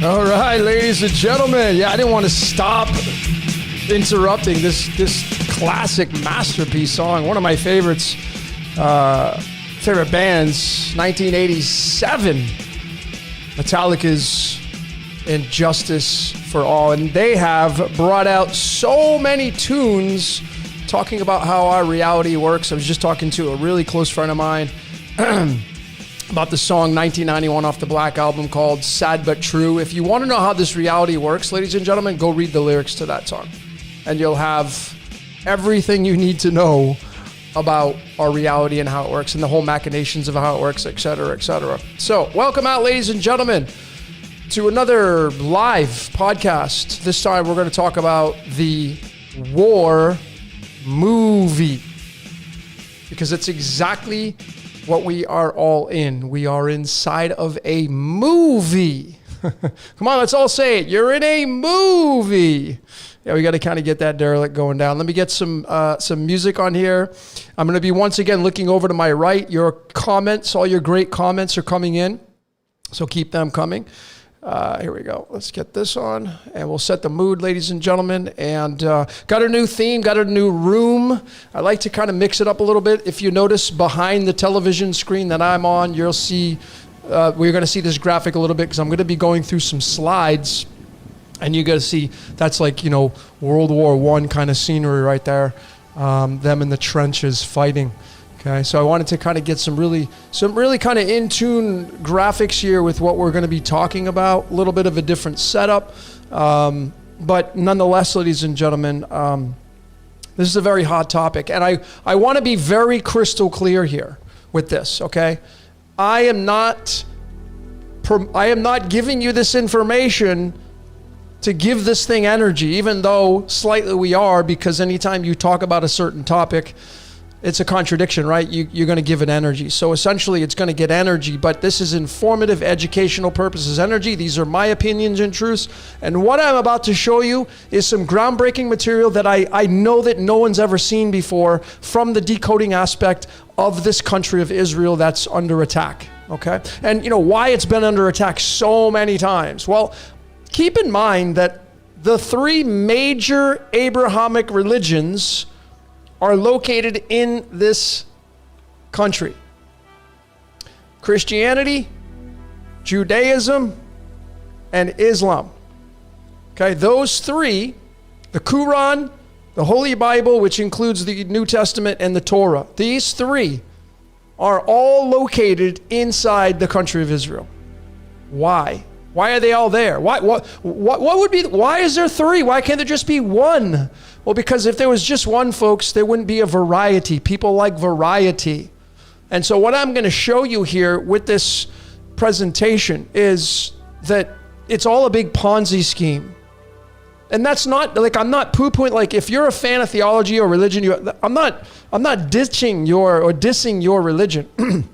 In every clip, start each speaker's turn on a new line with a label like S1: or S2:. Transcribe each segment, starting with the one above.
S1: All right, ladies and gentlemen. Yeah, I didn't want to stop interrupting this classic masterpiece song. One of my favorites, favorite bands, 1987. Metallica's Injustice for All. And they have brought out so many tunes talking about how our reality works. I was just talking to a really close friend of mine about the song 1991 off the Black Album called Sad But True. If you want to know how this reality works, ladies and gentlemen, go read the lyrics to that song. And you'll have everything you need to know about our reality and how it works and the whole machinations of how it works, et cetera, et cetera. So welcome out, ladies and gentlemen, to another live podcast. This time we're going to talk about the War movie, because it's exactly what we are all in. We are inside of a movie. Come on, let's all say it. You're in a movie. Yeah, we got to kind of get that derelict going down. Let me get some music on here. I'm going to be once again looking over to my right. Your comments, all your great comments are coming in, so keep them coming. Here we go. Let's get this on, and we'll set the mood, ladies and gentlemen. And got a new theme, got a new room. I like to kind of mix it up a little bit. If you notice behind the television screen that I'm on, you'll see, we're going to see this graphic a little bit because I'm going to be going through some slides. And you got to see, that's like, you know, World War I kind of scenery right there. Them in the trenches fighting. Okay, so I wanted to kind of get some really kind of in-tune graphics here with what we're going to be talking about. A little bit of a different setup. But nonetheless, ladies and gentlemen, this is a very hot topic. And I want to be very crystal clear here with this, okay? I am not giving you this information to give this thing energy, even though slightly we are, because anytime you talk about a certain topic, it's a contradiction, right? You're going to give it energy. So essentially, it's going to get energy, but this is informative, educational purposes energy. These are my opinions and truths. And what I'm about to show you is some groundbreaking material that I know that no one's ever seen before from the decoding aspect of this country of Israel that's under attack, okay? And you know why it's been under attack so many times? Well, keep in mind that the three major Abrahamic religions are located in this country: Christianity, Judaism, and Islam. Okay, those three, the Quran, the Holy Bible, which includes the New Testament, and the Torah, these three are all located inside the country of Israel. Why? Why are they all there? What would be, why is there three? Why can't there just be one? Well, because if there was just one, folks, there wouldn't be a variety. People like variety. And so what I'm going to show you here with this presentation is that it's all a big Ponzi scheme. And that's not, like, I'm not poo-pooing, like, if you're a fan of theology or religion, I'm not ditching or dissing your religion.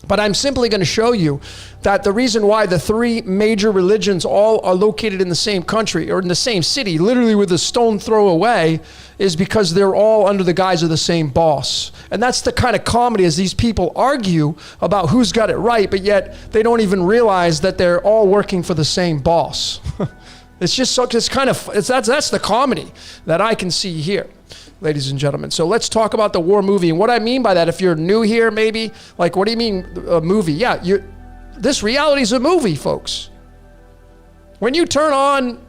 S1: But I'm simply going to show you that the reason why the three major religions all are located in the same country or in the same city, literally with a stone throw away, is because they're all under the guise of the same boss. And that's the kind of comedy as these people argue about who's got it right, but yet they don't even realize that they're all working for the same boss. It's just so, that's the comedy that I can see here, ladies and gentlemen. So let's talk about the War movie. And what I mean by that, if you're new here, maybe, like, what do you mean a movie? Yeah, this reality is a movie, folks. When you turn on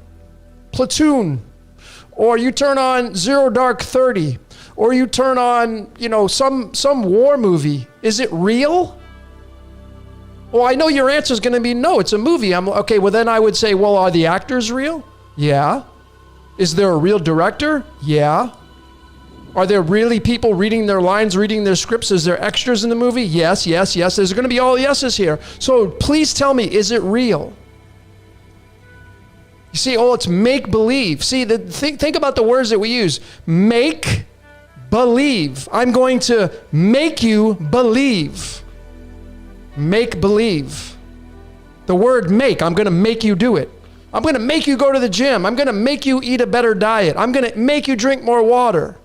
S1: Platoon, or you turn on Zero Dark 30, or you turn on, you know, some war movie, is it real? Well, I know your answer is going to be no, it's a movie. Okay, well then I would say, well, are the actors real? Yeah. Is there a real director? Yeah. Are there really people reading their lines, reading their scripts? Is there extras in the movie? Yes, yes, yes. There's going to be all yeses here. So please tell me, is it real? You see, it's make-believe. See, think about the words that we use. Make believe. I'm going to make you believe. Make believe. The word make, I'm going to make you do it. I'm going to make you go to the gym. I'm going to make you eat a better diet. I'm going to make you drink more water.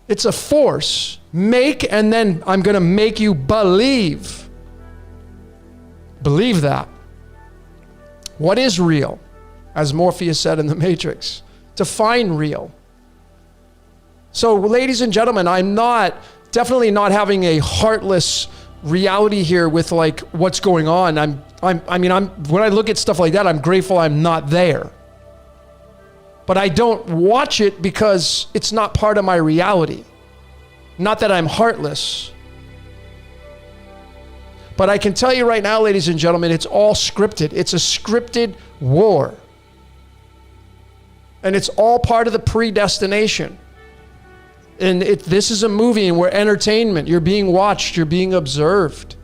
S1: It's a force. Make, and then I'm going to make you believe. Believe that. What is real? As Morpheus said in The Matrix, define real. So ladies and gentlemen, I'm definitely not having a heartless reality here with like what's going on. When I look at stuff like that, I'm grateful I'm not there. But I don't watch it because it's not part of my reality. Not that I'm heartless. But I can tell you right now, ladies and gentlemen, it's all scripted. It's a scripted war. And it's all part of the predestination. And this is a movie, and we're entertainment. You're being watched. You're being observed.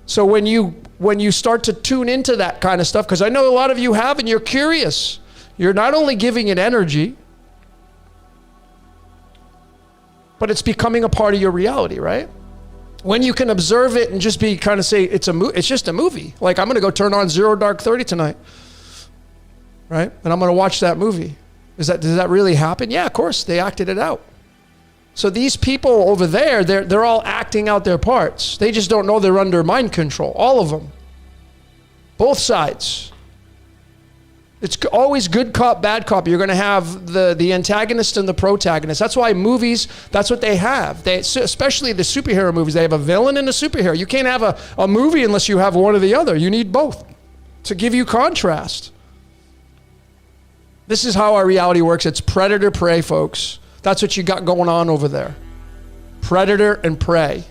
S1: So when you start to tune into that kind of stuff, because I know a lot of you have, and you're curious, you're not only giving it energy, but it's becoming a part of your reality, right? When you can observe it and just be kind of say, it's just a movie. Like, I'm going to go turn on Zero Dark 30 tonight, right? And I'm going to watch that movie. Does that really happen? Yeah, of course, they acted it out. So these people over there, they're all acting out their parts. They just don't know they're under mind control. All of them. Both sides. It's always good cop, bad cop. You're going to have the antagonist and the protagonist. That's why movies, that's what they have. Especially the superhero movies, they have a villain and a superhero. You can't have a movie unless you have one or the other. You need both to give you contrast. This is how our reality works. It's predator, prey, folks. That's what you got going on over there. Predator and prey.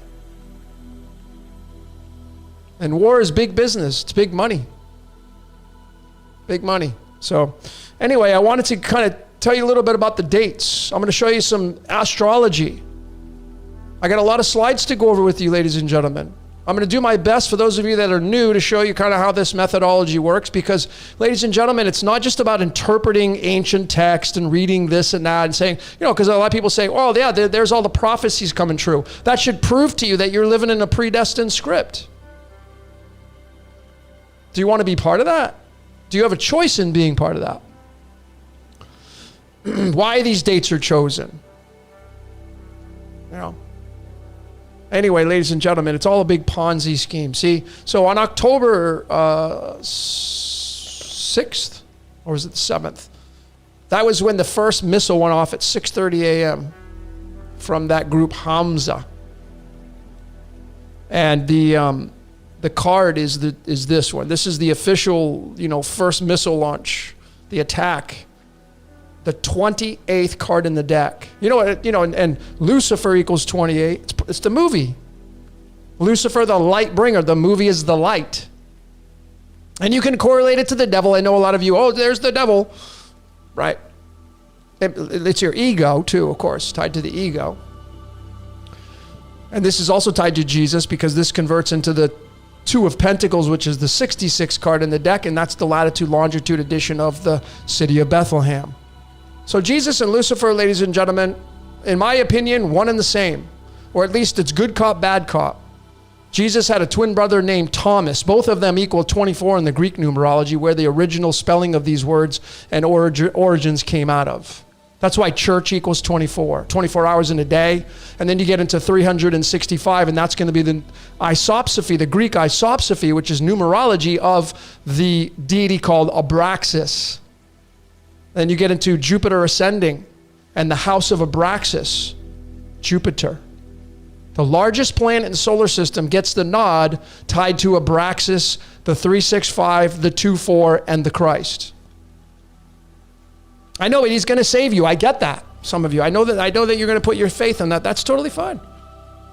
S1: And war is big business. It's big money. Big money. So anyway, I wanted to kind of tell you a little bit about the dates. I'm going to show you some astrology. I got a lot of slides to go over with you, ladies and gentlemen. I'm going to do my best for those of you that are new to show you kind of how this methodology works, because ladies and gentlemen, it's not just about interpreting ancient text and reading this and that and saying, because a lot of people say, oh yeah, there's all the prophecies coming true. That should prove to you that you're living in a predestined script. Do you want to be part of that? Do you have a choice in being part of that? Why these dates are chosen? Anyway, ladies and gentlemen, it's all a big Ponzi scheme. See, so on October 6th, or was it the 7th? That was when the first missile went off at 6:30 a.m. from that group Hamza. And the card is this one. This is the official, first missile launch, the attack. The 28th card in the deck. And Lucifer equals 28. It's the movie. Lucifer, the light bringer. The movie is the light. And you can correlate it to the devil. I know a lot of you, there's the devil. Right. It's your ego too, of course, tied to the ego. And this is also tied to Jesus, because this converts into the Two of Pentacles, which is the 66th card in the deck. And that's the latitude, longitude edition of the city of Bethlehem. So Jesus and Lucifer, ladies and gentlemen, in my opinion, one and the same. Or at least it's good cop, bad cop. Jesus had a twin brother named Thomas. Both of them equal 24 in the Greek numerology, where the original spelling of these words and origins came out of. That's why church equals 24 hours in a day. And then you get into 365, and that's going to be the isopsophy, the Greek isopsophy, which is numerology of the deity called Abraxas. Then you get into Jupiter ascending and the house of Abraxas, Jupiter. The largest planet in the solar system gets the nod tied to Abraxas, the 365, the 24, and the Christ. I know he's going to save you. I get that. Some of you. I know that you're going to put your faith in that. That's totally fine.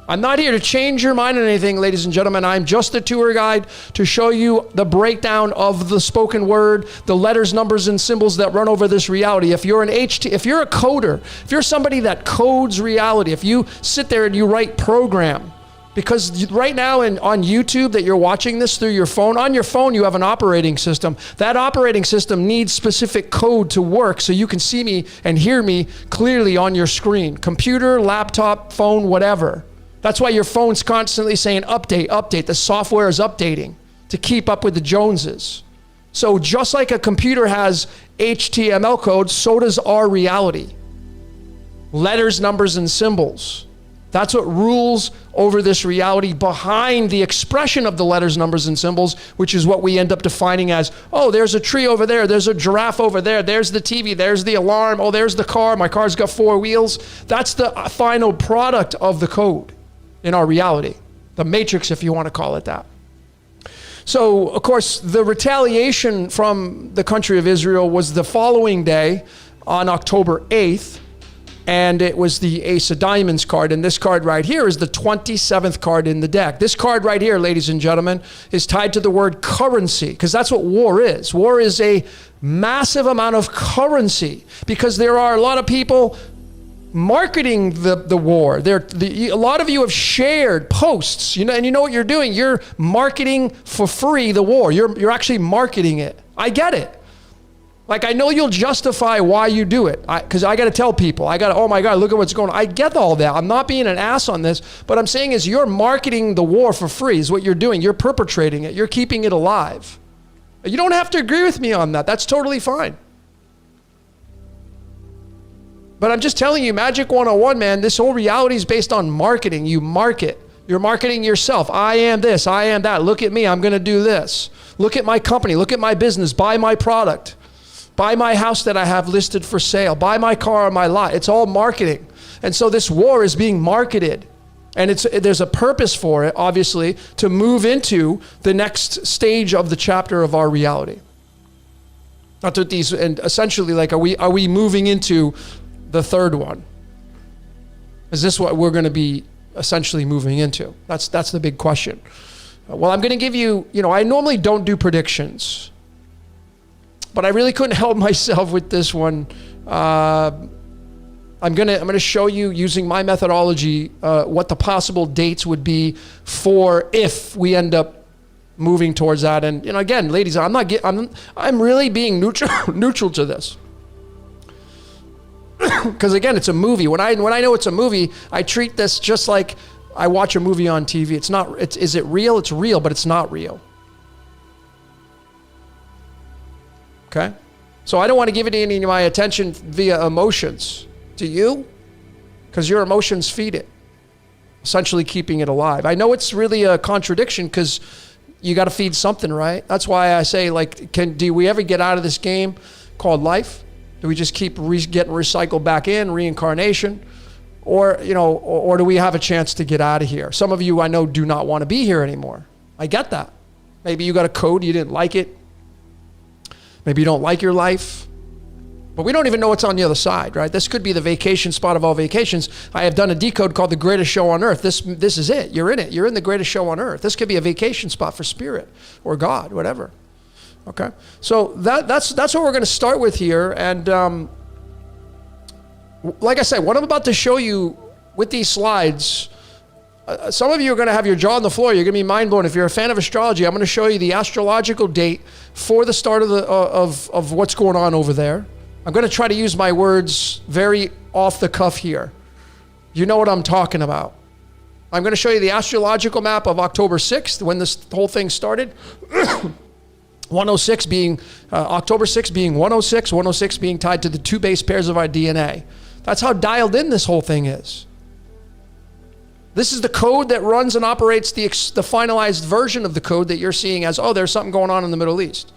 S1: I'm not here to change your mind on anything, ladies and gentlemen. I'm just the tour guide to show you the breakdown of the spoken word, the letters, numbers, and symbols that run over this reality. If you're if you're a coder, if you're somebody that codes reality, if you sit there and you write program, because right now on YouTube that you're watching this through your phone, on your phone you have an operating system. That operating system needs specific code to work so you can see me and hear me clearly on your screen. Computer, laptop, phone, whatever. That's why your phone's constantly saying update, update. The software is updating to keep up with the Joneses. So just like a computer has HTML code, so does our reality. Letters, numbers, and symbols. That's what rules over this reality behind the expression of the letters, numbers, and symbols, which is what we end up defining as, oh, there's a tree over there, there's a giraffe over there, there's the TV, there's the alarm, oh, there's the car, my car's got 4 wheels. That's the final product of the code in our reality, the matrix, if you want to call it that. So, of course, the retaliation from the country of Israel was the following day on October 8th, and it was the Ace of Diamonds card. And this card right here is the 27th card in the deck. This card right here, ladies and gentlemen, is tied to the word currency, because that's what war is. War is a massive amount of currency, because there are a lot of people marketing the war. A lot of you have shared posts, and you know what you're doing. You're marketing for free the war. You're actually marketing it. I get it. Like, I know you'll justify why you do it, because I got to tell people, oh my God, look at what's going on. I get all that. I'm not being an ass on this, but I'm saying is you're marketing the war for free is what you're doing. You're perpetrating it. You're keeping it alive. You don't have to agree with me on that. That's totally fine. But I'm just telling you, Magic 101, man, this whole reality is based on marketing. You market. You're marketing yourself. I am this, I am that. Look at me, I'm going to do this. Look at my company, look at my business, buy my product. Buy my house that I have listed for sale. Buy my car on my lot. It's all marketing. And so this war is being marketed. And there's a purpose for it, obviously, to move into the next stage of the chapter of our reality. Not that these, and essentially, like, are we moving into the third one? Is this what we're going to be essentially moving into? That's the big question. Well, I'm going to give you, I normally don't do predictions, but I really couldn't help myself with this one. I'm gonna show you, using my methodology, what the possible dates would be for if we end up moving towards that. And again, ladies, I'm really being neutral to this, because again, it's a movie. When I know it's a movie, I treat this just like I watch a movie on TV. It's not. Is it real? It's real, but it's not real. Okay? So I don't want to give it any of my attention via emotions. Do you? Because your emotions feed it, essentially keeping it alive. I know it's really a contradiction, because you got to feed something, right? That's why I say, like, do we ever get out of this game called life? Do we just keep getting recycled back in, reincarnation? Or do we have a chance to get out of here? Some of you I know do not want to be here anymore. I get that. Maybe you got a code, you didn't like it. Maybe you don't like your life, but we don't even know what's on the other side, right? This could be the vacation spot of all vacations. I have done a decode called The Greatest Show on Earth. This is it. You're in it. You're in the greatest show on earth. This could be a vacation spot for spirit or God, whatever. Okay. So that's what we're going to start with here. And like I said, what I'm about to show you with these slides, some of you are going to have your jaw on the floor. You're going to be mind blown. If you're a fan of astrology, I'm going to show you the astrological date for the start of what's going on over there. I'm going to try to use my words very off the cuff here. You know what I'm talking about. I'm going to show you the astrological map of October 6th, when this whole thing started. 106 being, October 6th being 106, 106 being tied to the 2 base pairs of our DNA. That's how dialed in this whole thing is. This is the code that runs and operates the finalized version of the code that you're seeing as, oh, there's something going on in the Middle East.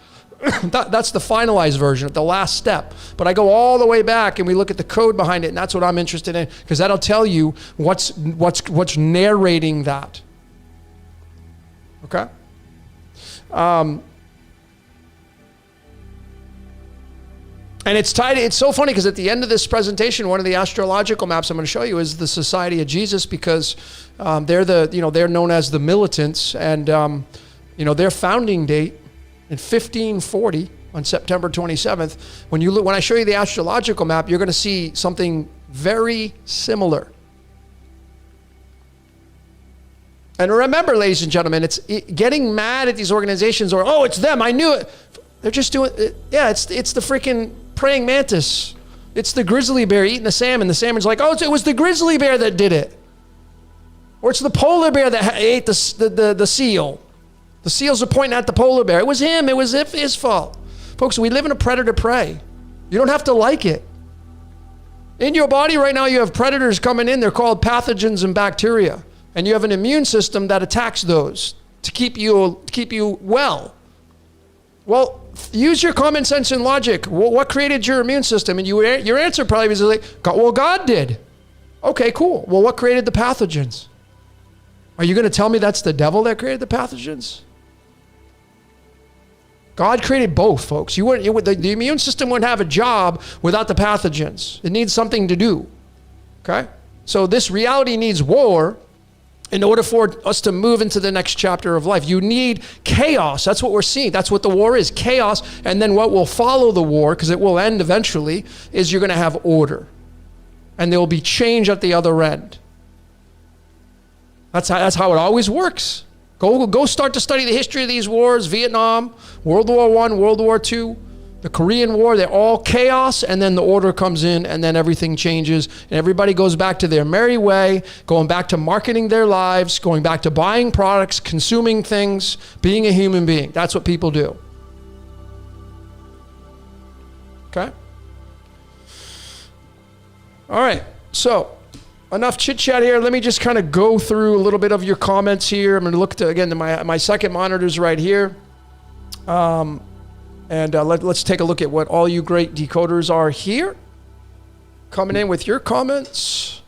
S1: That's the finalized version, the last step. But I go all the way back and we look at the code behind it, and that's what I'm interested in, because that'll tell you what's narrating that. Okay? And it's tied. It's so funny, because at the end of this presentation, one of the astrological maps I'm going to show you is the Society of Jesus, because they're known as the militants, and their founding date in 1540 on September 27th. When I show you the astrological map, you're going to see something very similar. And remember, ladies and gentlemen, getting mad at these organizations, or, oh, it's them, I knew it. They're just doing it. Yeah, it's the freaking praying mantis. It's the grizzly bear eating the salmon. The salmon's like, oh, it was the grizzly bear that did it. Or it's the polar bear that ate the seal. The seals are pointing at the polar bear. It was him. It was his fault. Folks, we live in a predator-prey. You don't have to like it. In your body right now, you have predators coming in. They're called pathogens and bacteria. And you have an immune system that attacks those to keep you well. Well, use your common sense and logic. What created your immune system? And your answer probably was like, well, God did. Okay, cool. Well, what created the pathogens? Are you going to tell me that's the devil that created the pathogens? God created both, folks. The immune system wouldn't have a job without the pathogens. It needs something to do. Okay? So this reality needs war in order for us to move into the next chapter of life. You need chaos. That's what we're seeing. That's what the war is, chaos. And then what will follow the war, because it will end eventually, is you're going to have order. And there will be change at the other end. That's how it always works. Go start to study the history of these wars, Vietnam, World War I, World War II, the Korean War. They're all chaos, and then the order comes in, and then everything changes, and everybody goes back to their merry way, going back to marketing their lives, going back to buying products, consuming things, being a human being. That's what people do. Okay? All right, so enough chit-chat here. Let me just kind of go through a little bit of your comments here. I'm going to look to my second monitor's right here. Let's take a look at what all you great decoders are here. Coming in with your comments.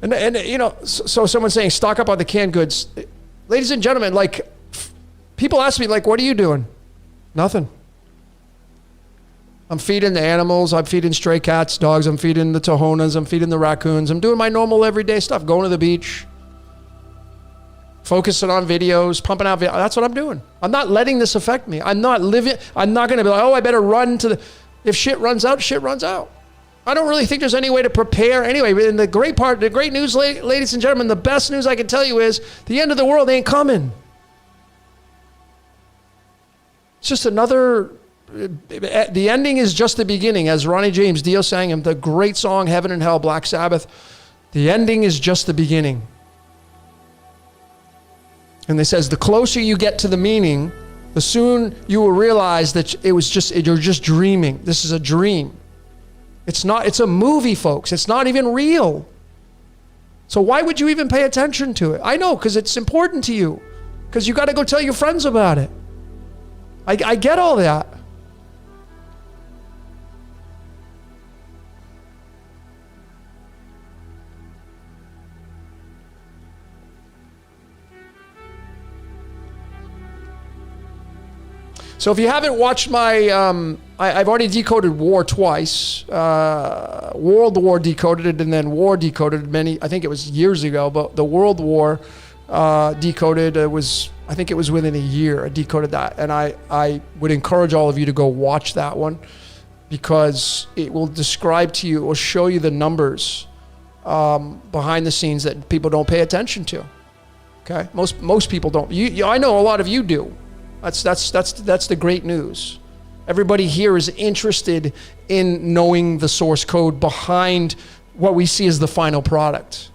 S1: And you know, so someone's saying stock up on the canned goods. Ladies and gentlemen, like, people ask me, like, what are you doing? Nothing. I'm feeding the animals. I'm feeding stray cats, dogs. I'm feeding the tohonas. I'm feeding the raccoons. I'm doing my normal everyday stuff, going to the beach, focusing on videos, pumping out videos. That's what I'm doing. I'm not letting this affect me. I'm not going to be like, oh, I better run to if shit runs out, shit runs out. I don't really think there's any way to prepare anyway. And the great news, ladies and gentlemen, the best news I can tell you is the end of the world ain't coming. It's just the ending is just the beginning. As Ronnie James Dio sang in the great song, Heaven and Hell, Black Sabbath, the ending is just the beginning. And it says, the closer you get to the meaning, the soon you will realize that you're just dreaming. This is a dream. It's a movie, folks. It's not even real. So why would you even pay attention to it? I know, because it's important to you. Because you got to go tell your friends about it. I get all that. So if you haven't watched my, I've already decoded War twice. World War decoded it, and then War decoded I think it was years ago, but the World War decoded, I think it was within a year I decoded that. And I would encourage all of you to go watch that one, because it will describe to you, it will show you the numbers behind the scenes that people don't pay attention to. Okay? Most people don't. I know a lot of you do. That's the great news. Everybody here is interested in knowing the source code behind what we see as the final product.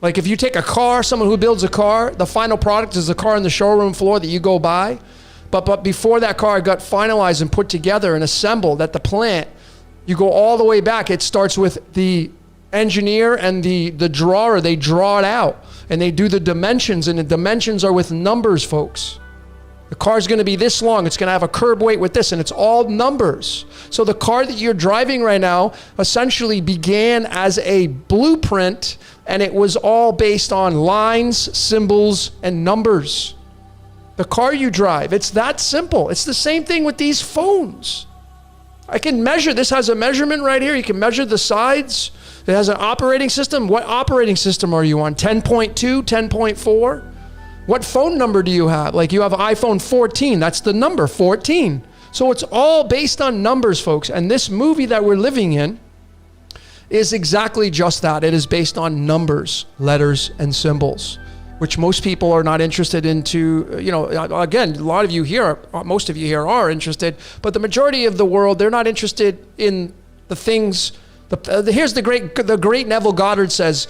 S1: Like if you take a car, someone who builds a car, the final product is the car on the showroom floor that you go by. But before that car got finalized and put together and assembled at the plant, you go all the way back. It starts with the engineer and the drawer. They draw it out and they do the dimensions, and the dimensions are with numbers, folks. The car's going to be this long. It's going to have a curb weight with this, and it's all numbers. So the car that you're driving right now essentially began as a blueprint, and it was all based on lines, symbols, and numbers. The car you drive, it's that simple. It's the same thing with these phones. I can measure. This has a measurement right here. You can measure the sides. It has an operating system. What operating system are you on? 10.2, 10.4? What phone number do you have? Like you have iPhone 14. That's the number 14. So it's all based on numbers, folks. And this movie that we're living in is exactly just that. It is based on numbers, letters, and symbols. which most people are not interested into. You know, again, a lot of you here, most of you here are interested, but the majority of the world, they're not interested in the things. Here's the great Neville Goddard says,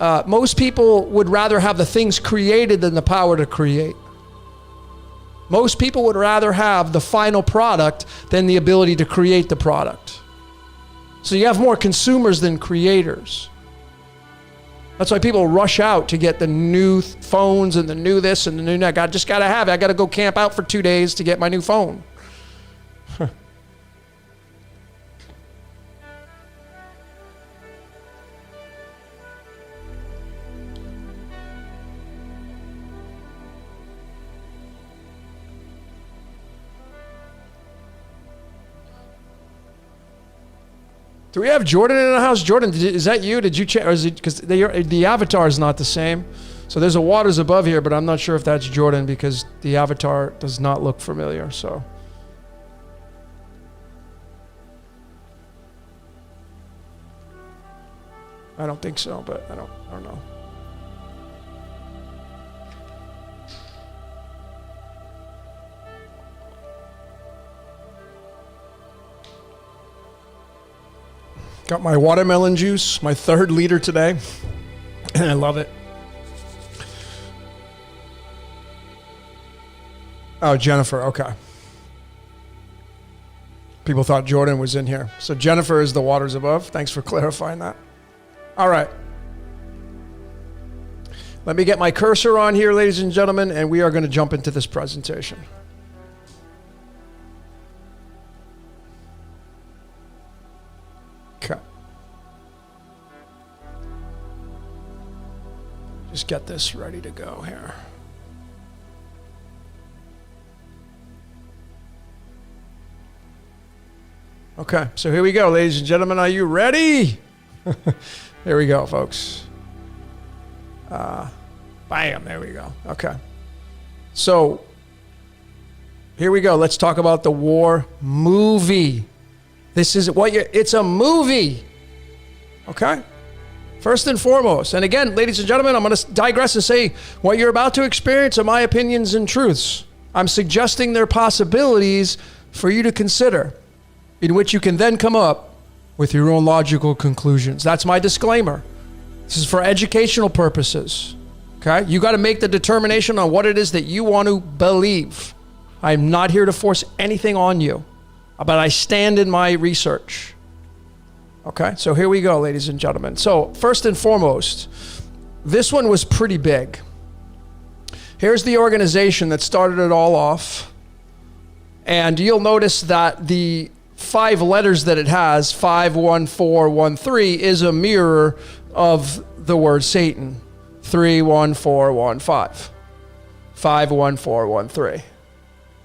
S1: most people would rather have the things created than the power to create. Most people would rather have the final product than the ability to create the product. So you have more consumers than creators. That's why people rush out to get the new phones and the new this and the new that. I just got to have it. I got to go camp out for 2 days to get my new phone. Do we have Jordan in the house? Jordan, is that you? Did you check? Or is it because the avatar is not the same? So there's a waters above here, but I'm not sure if that's Jordan because the avatar does not look familiar. So I don't think so, but I don't know. Got my watermelon juice, my 3rd liter today, and I love it. Oh, Jennifer, okay. People thought Jordan was in here. So Jennifer is the waters above. Thanks for clarifying that. All right. Let me get my cursor on here, ladies and gentlemen, and we are going to jump into this presentation. Okay. Just get this ready to go here. Okay, so here we go, ladies and gentlemen. Are you ready? Here we go, folks. Bam, there we go. Okay. So, here we go. Let's talk about the war movie. This is it's a movie. Okay? First and foremost. And again, ladies and gentlemen, I'm going to digress and say what you're about to experience are my opinions and truths. I'm suggesting there are possibilities for you to consider, in which you can then come up with your own logical conclusions. That's my disclaimer. This is for educational purposes. Okay? You got to make the determination on what it is that you want to believe. I'm not here to force anything on you, but I stand in my research. Okay? So here we go, ladies and gentlemen. So first and foremost, this one was pretty big. Here's the organization that started it all off. And you'll notice that the 5 letters that it has, 51413, is a mirror of the word Satan. 31415. 51413.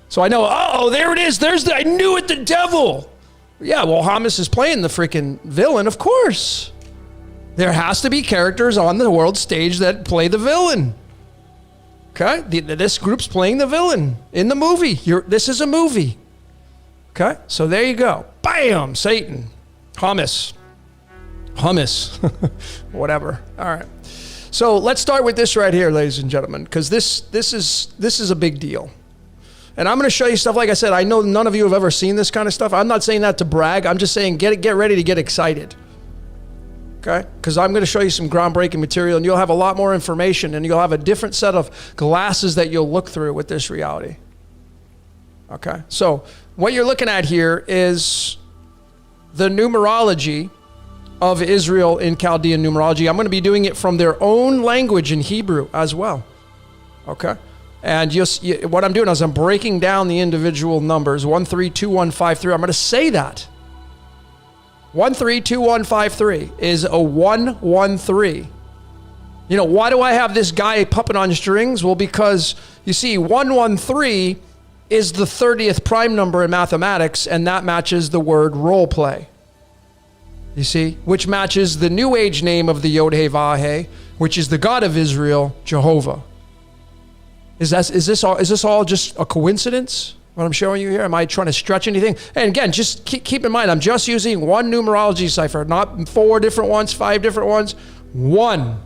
S1: So I know, oh, there it is. I knew it, the devil. Yeah, well, Hamas is playing the freaking villain, of course. There has to be characters on the world stage that play the villain. Okay? This group's playing the villain in the movie. This is a movie. Okay? So there you go. Bam! Satan. Hummus. Whatever. All right. So let's start with this right here, ladies and gentlemen, because this is a big deal. And I'm going to show you stuff. Like I said, I know none of you have ever seen this kind of stuff. I'm not saying that to brag. I'm just saying get ready to get excited. Okay? Because I'm going to show you some groundbreaking material, and you'll have a lot more information, and you'll have a different set of glasses that you'll look through with this reality. Okay? So what you're looking at here is the numerology of Israel in Chaldean numerology. I'm going to be doing it from their own language in Hebrew as well. Okay? And what I'm doing is I'm breaking down the individual numbers, 132153. I'm going to say that. 132153 is a 113. You know, why do I have this guy puppet on strings? Well, because you see, 113 is the 30th prime number in mathematics, and that matches the word role play. You see, which matches the New Age name of the Yod-Heh-Vah-Heh, which is the God of Israel, Jehovah. Is this all just a coincidence, what I'm showing you here? Am I trying to stretch anything? And again, just keep in mind, I'm just using one numerology cipher, not 4 different ones, 5 different ones, one.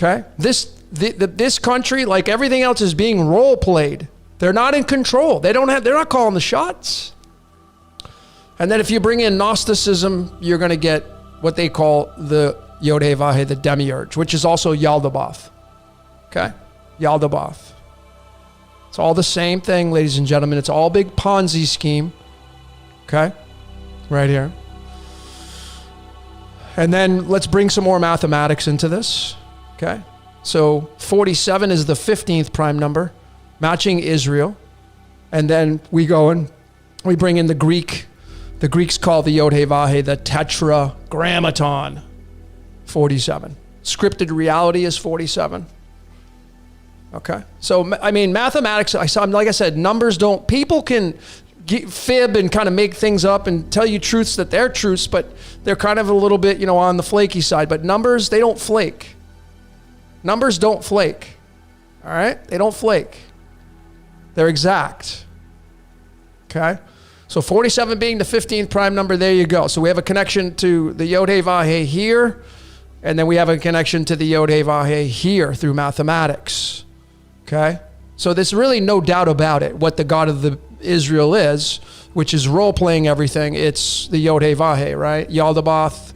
S1: Okay? This country, like everything else, is being role played. They're not in control. They're not calling the shots. And then if you bring in Gnosticism, you're going to get what they call the Yod-Heh-Vah-Heh, the demiurge, which is also Yaldabaoth. Okay? Yaldabaoth. It's all the same thing, ladies and gentlemen. It's all big Ponzi scheme. Okay? Right here. And then let's bring some more mathematics into this. Okay? So 47 is the 15th prime number, matching Israel. And then we go and we bring in the Greek. The Greeks call the Yod-Heh-Vah-Heh the Tetragrammaton. 47. Scripted reality is 47. Okay? So, I mean, mathematics, like I said, numbers don't, people can fib and kind of make things up and tell you truths that they're truths, but they're kind of a little bit, you know, on the flaky side. But numbers, they don't flake. Numbers don't flake. All right? They don't flake. They're exact. Okay? So 47 being the 15th prime number, there you go. So we have a connection to the Yod-Heh-Vah-Heh here, and then we have a connection to the Yod-Heh-Vah-Heh here through mathematics. Okay? So there's really no doubt about it, what the God of the Israel is, which is role-playing everything. It's the Yod-Heh-Vah-Heh, right? Yaldabaoth,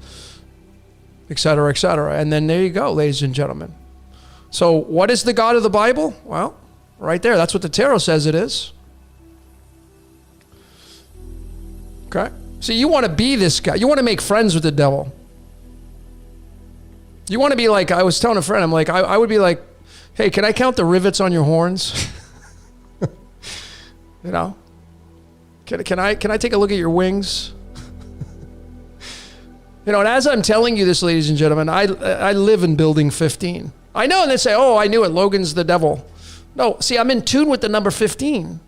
S1: et cetera, et cetera. And then there you go, ladies and gentlemen. So what is the God of the Bible? Well, right there. That's what the tarot says it is. Okay? So you want to be this guy. You want to make friends with the devil. You want to be like, I was telling a friend, I'm like, I would be like, hey, can I count the rivets on your horns? You know? Can I take a look at your wings? You know, and as I'm telling you this, ladies and gentlemen, I live in building 15. I know, and they say, oh, I knew it, Logan's the devil. No, see, I'm in tune with the number 15.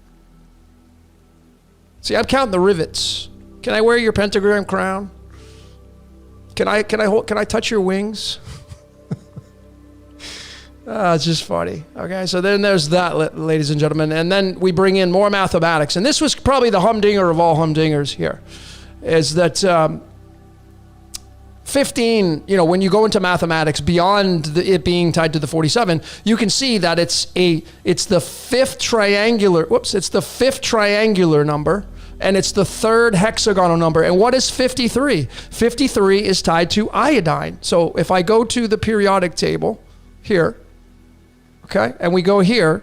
S1: See, I'm counting the rivets. Can I wear your pentagram crown? Can I touch your wings? It's just funny. Okay, so then there's that, ladies and gentlemen. And then we bring in more mathematics. And this was probably the humdinger of all humdingers here, is that 15, you know, when you go into mathematics, beyond it being tied to the 47, you can see that it's the fifth triangular number, and it's the third hexagonal number. And what is 53? 53 is tied to iodine. So if I go to the periodic table here, okay, and we go here,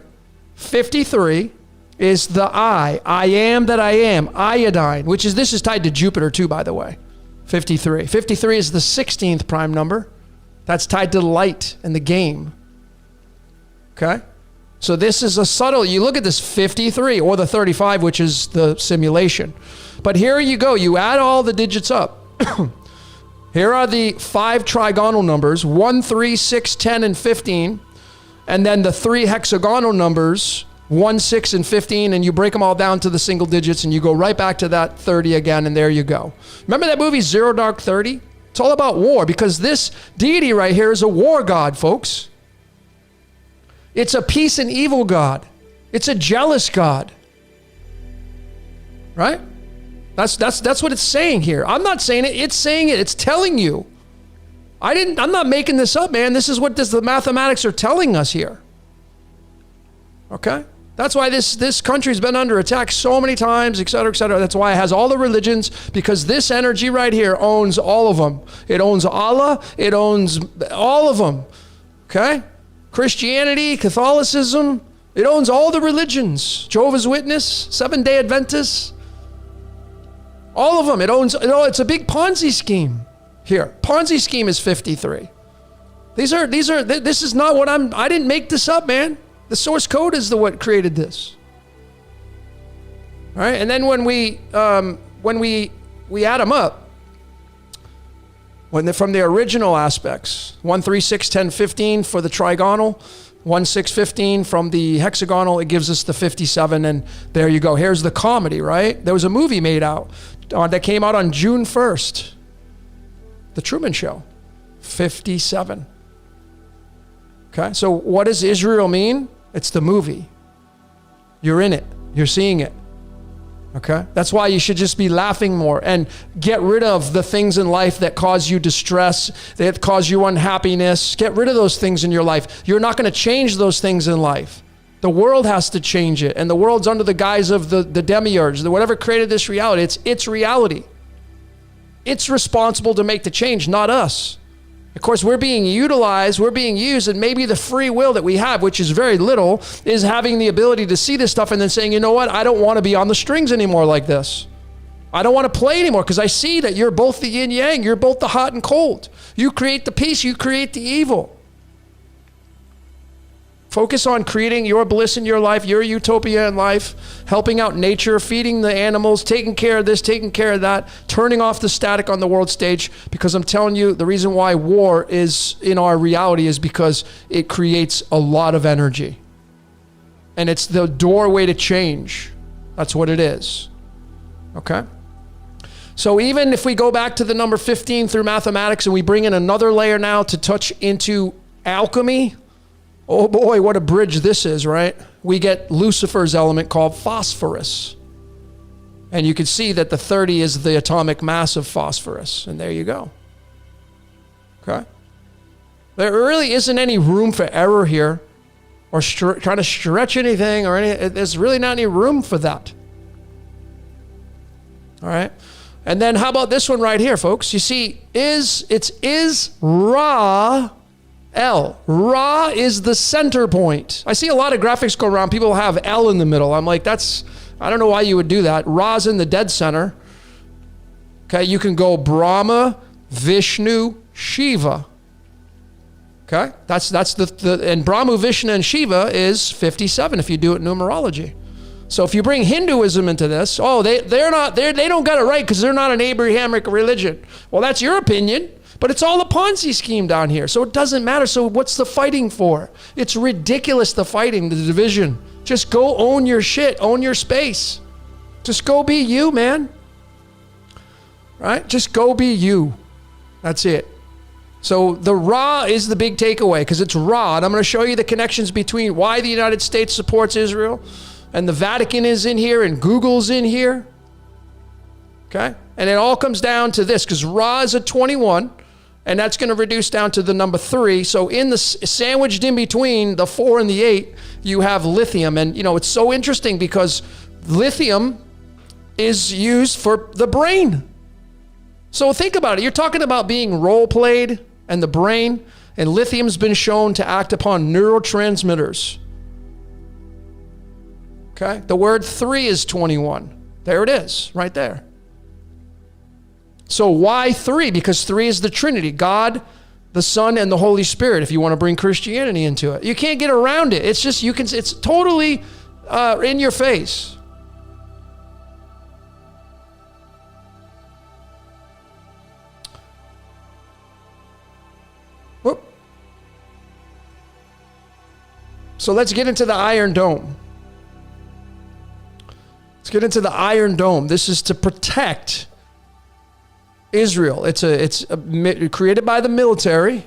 S1: 53 is the I am that I am, iodine, this is tied to Jupiter too, by the way. 53. 53 is the 16th prime number. That's tied to light and the game. Okay? So this is a subtle, you look at this 53 or the 35, which is the simulation. But here you go, you add all the digits up. Here are the 5 trigonal numbers, 1, 3, 6, 10, and 15. And then the 3 hexagonal numbers, 1, 6, and 15, and you break them all down to the single digits, and you go right back to that 30 again, and there you go. Remember that movie, Zero Dark 30? It's all about war, because this deity right here is a war god, folks. It's a peace and evil god. It's a jealous god. Right? That's what it's saying here. I'm not saying it, it's saying it. It's telling you. I'm not making this up, man. This is what the mathematics are telling us here. Okay? That's why this country's been under attack so many times, et cetera, et cetera. That's why it has all the religions, because this energy right here owns all of them. It owns Allah. It owns all of them. Okay? Christianity, Catholicism. It owns all the religions. Jehovah's Witness, Seventh-day Adventists. All of them. It's a big Ponzi scheme here. Ponzi scheme is 53. This is not what I didn't make this up, man. The source code is what created this. All right, and then when we add them up, from the original aspects, 1, 3, 6, 10, 15 for the trigonal, 1, 6, 15 from the hexagonal, it gives us the 57, and there you go. Here's the comedy, right? There was a movie made out that came out on June 1st, The Truman Show, 57. Okay, so what does Israel mean? It's the movie. You're in it. You're seeing it. Okay? That's why you should just be laughing more and get rid of the things in life that cause you distress, that cause you unhappiness. Get rid of those things in your life. You're not going to change those things in life. The world has to change it, and the world's under the guise of the demiurge, whatever created this reality. It's its reality. It's responsible to make the change, not us. Of course, we're being utilized, we're being used, and maybe the free will that we have, which is very little, is having the ability to see this stuff and then saying, you know what, I don't want to be on the strings anymore like this. I don't want to play anymore because I see that you're both the yin yang, you're both the hot and cold. You create the peace, you create the evil. Focus on creating your bliss in your life, your utopia in life, helping out nature, feeding the animals, taking care of this, taking care of that, turning off the static on the world stage. Because I'm telling you, the reason why war is in our reality is because it creates a lot of energy. And it's the doorway to change. That's what it is. Okay? So even if we go back to the number 15 through mathematics and we bring in another layer now to touch into alchemy, oh boy, what a bridge this is, right? We get Lucifer's element called phosphorus. And you can see that the 30 is the atomic mass of phosphorus. And there you go. Okay? There really isn't any room for error here or trying to stretch anything or any. There's really not any room for that. All right? And then how about this one right here, folks? You see, is Ra L. Ra is the center point. I see a lot of graphics go around. People have L in the middle. I'm like, I don't know why you would do that. Ra's in the dead center. Okay, you can go Brahma, Vishnu, Shiva. Okay, that's and Brahma, Vishnu, and Shiva is 57 if you do it in numerology. So if you bring Hinduism into this, they don't got it right because they're not an Abrahamic religion. Well, that's your opinion. But it's all a Ponzi scheme down here. So it doesn't matter. So what's the fighting for? It's ridiculous, the fighting, the division. Just go own your shit. Own your space. Just go be you, man. Right? Just go be you. That's it. So the Ra is the big takeaway because it's Ra. And I'm going to show you the connections between why the United States supports Israel and the Vatican is in here and Google's in here. Okay? And it all comes down to this because Ra is a 21. And that's going to reduce down to the number 3. So in the sandwiched in between the 4 and the 8, you have lithium. And, it's so interesting because lithium is used for the brain. So think about it. You're talking about being role played and the brain. And lithium's been shown to act upon neurotransmitters. Okay? The word 3 is 21. There it is, right there. So why 3? Because 3 is the Trinity, God, the Son, and the Holy Spirit, if you want to bring Christianity into it. You can't get around it. It's just, it's totally in your face. Whoop. So let's get into the Iron Dome. Let's get into the Iron Dome. This is to protect Israel. It's created by the military,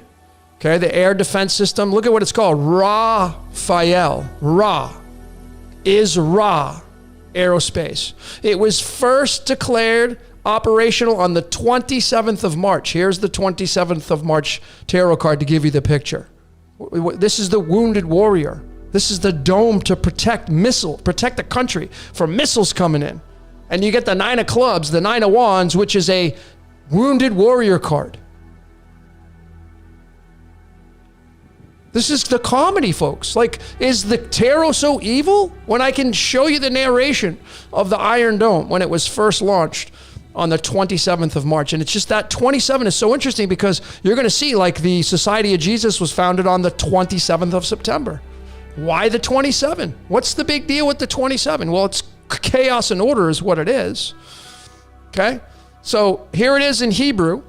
S1: okay, the air defense system. Look at what it's called, Raphael. Ra is Ra Aerospace. It was first declared operational on the 27th of March. Here's the 27th of March tarot card to give you the picture. This is the wounded warrior. This is the dome to protect the country from missiles coming in. And you get the 9 of clubs, the 9 of wands, which is a wounded warrior card. This is the comedy, folks. Like, is the tarot so evil when I can show you the narration of the Iron Dome when it was first launched on the 27th of March? And it's just that 27 is so interesting because you're going to see like the Society of Jesus was founded on the 27th of September. Why the 27? What's the big deal with the 27? Well, it's chaos and order is what it is. Okay? So here it is in Hebrew.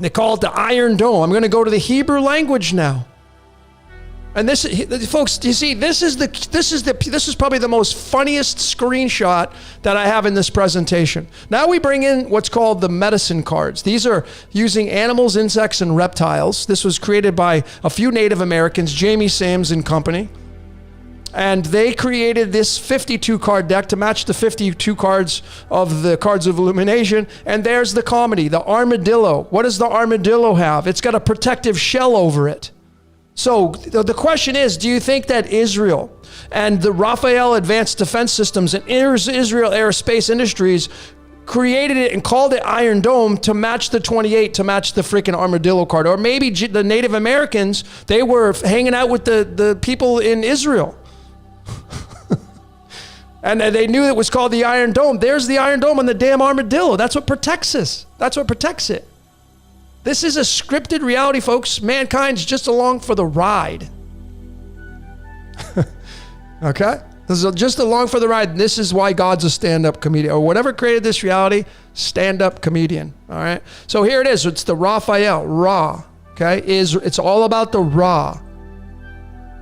S1: They call it the Iron Dome. I'm going to go to the Hebrew language now. And this, folks, you see, this is probably the most funniest screenshot that I have in this presentation. Now we bring in what's called the medicine cards. These are using animals, insects, and reptiles. This was created by a few Native Americans, Jamie Sams and company. And they created this 52 card deck to match the 52 cards of the cards of illumination. And there's the comedy, the armadillo. What does the armadillo have? It's got a protective shell over it. So the question is, do you think that Israel and the Rafael Advanced Defense Systems and Israel Aerospace Industries created it and called it Iron Dome to match the 28, to match the freaking armadillo card? Or maybe the Native Americans, they were hanging out with the people in Israel. And they knew it was called the Iron Dome. There's the Iron Dome on the damn armadillo. That's what protects us. That's what protects it. This is a scripted reality, folks. Mankind's just along for the ride. Okay? This is just along for the ride. This is why God's a stand-up comedian. Or whatever created this reality, stand-up comedian. All right? So here it is. It's the Raphael, Ra. Okay? It's all about the Ra.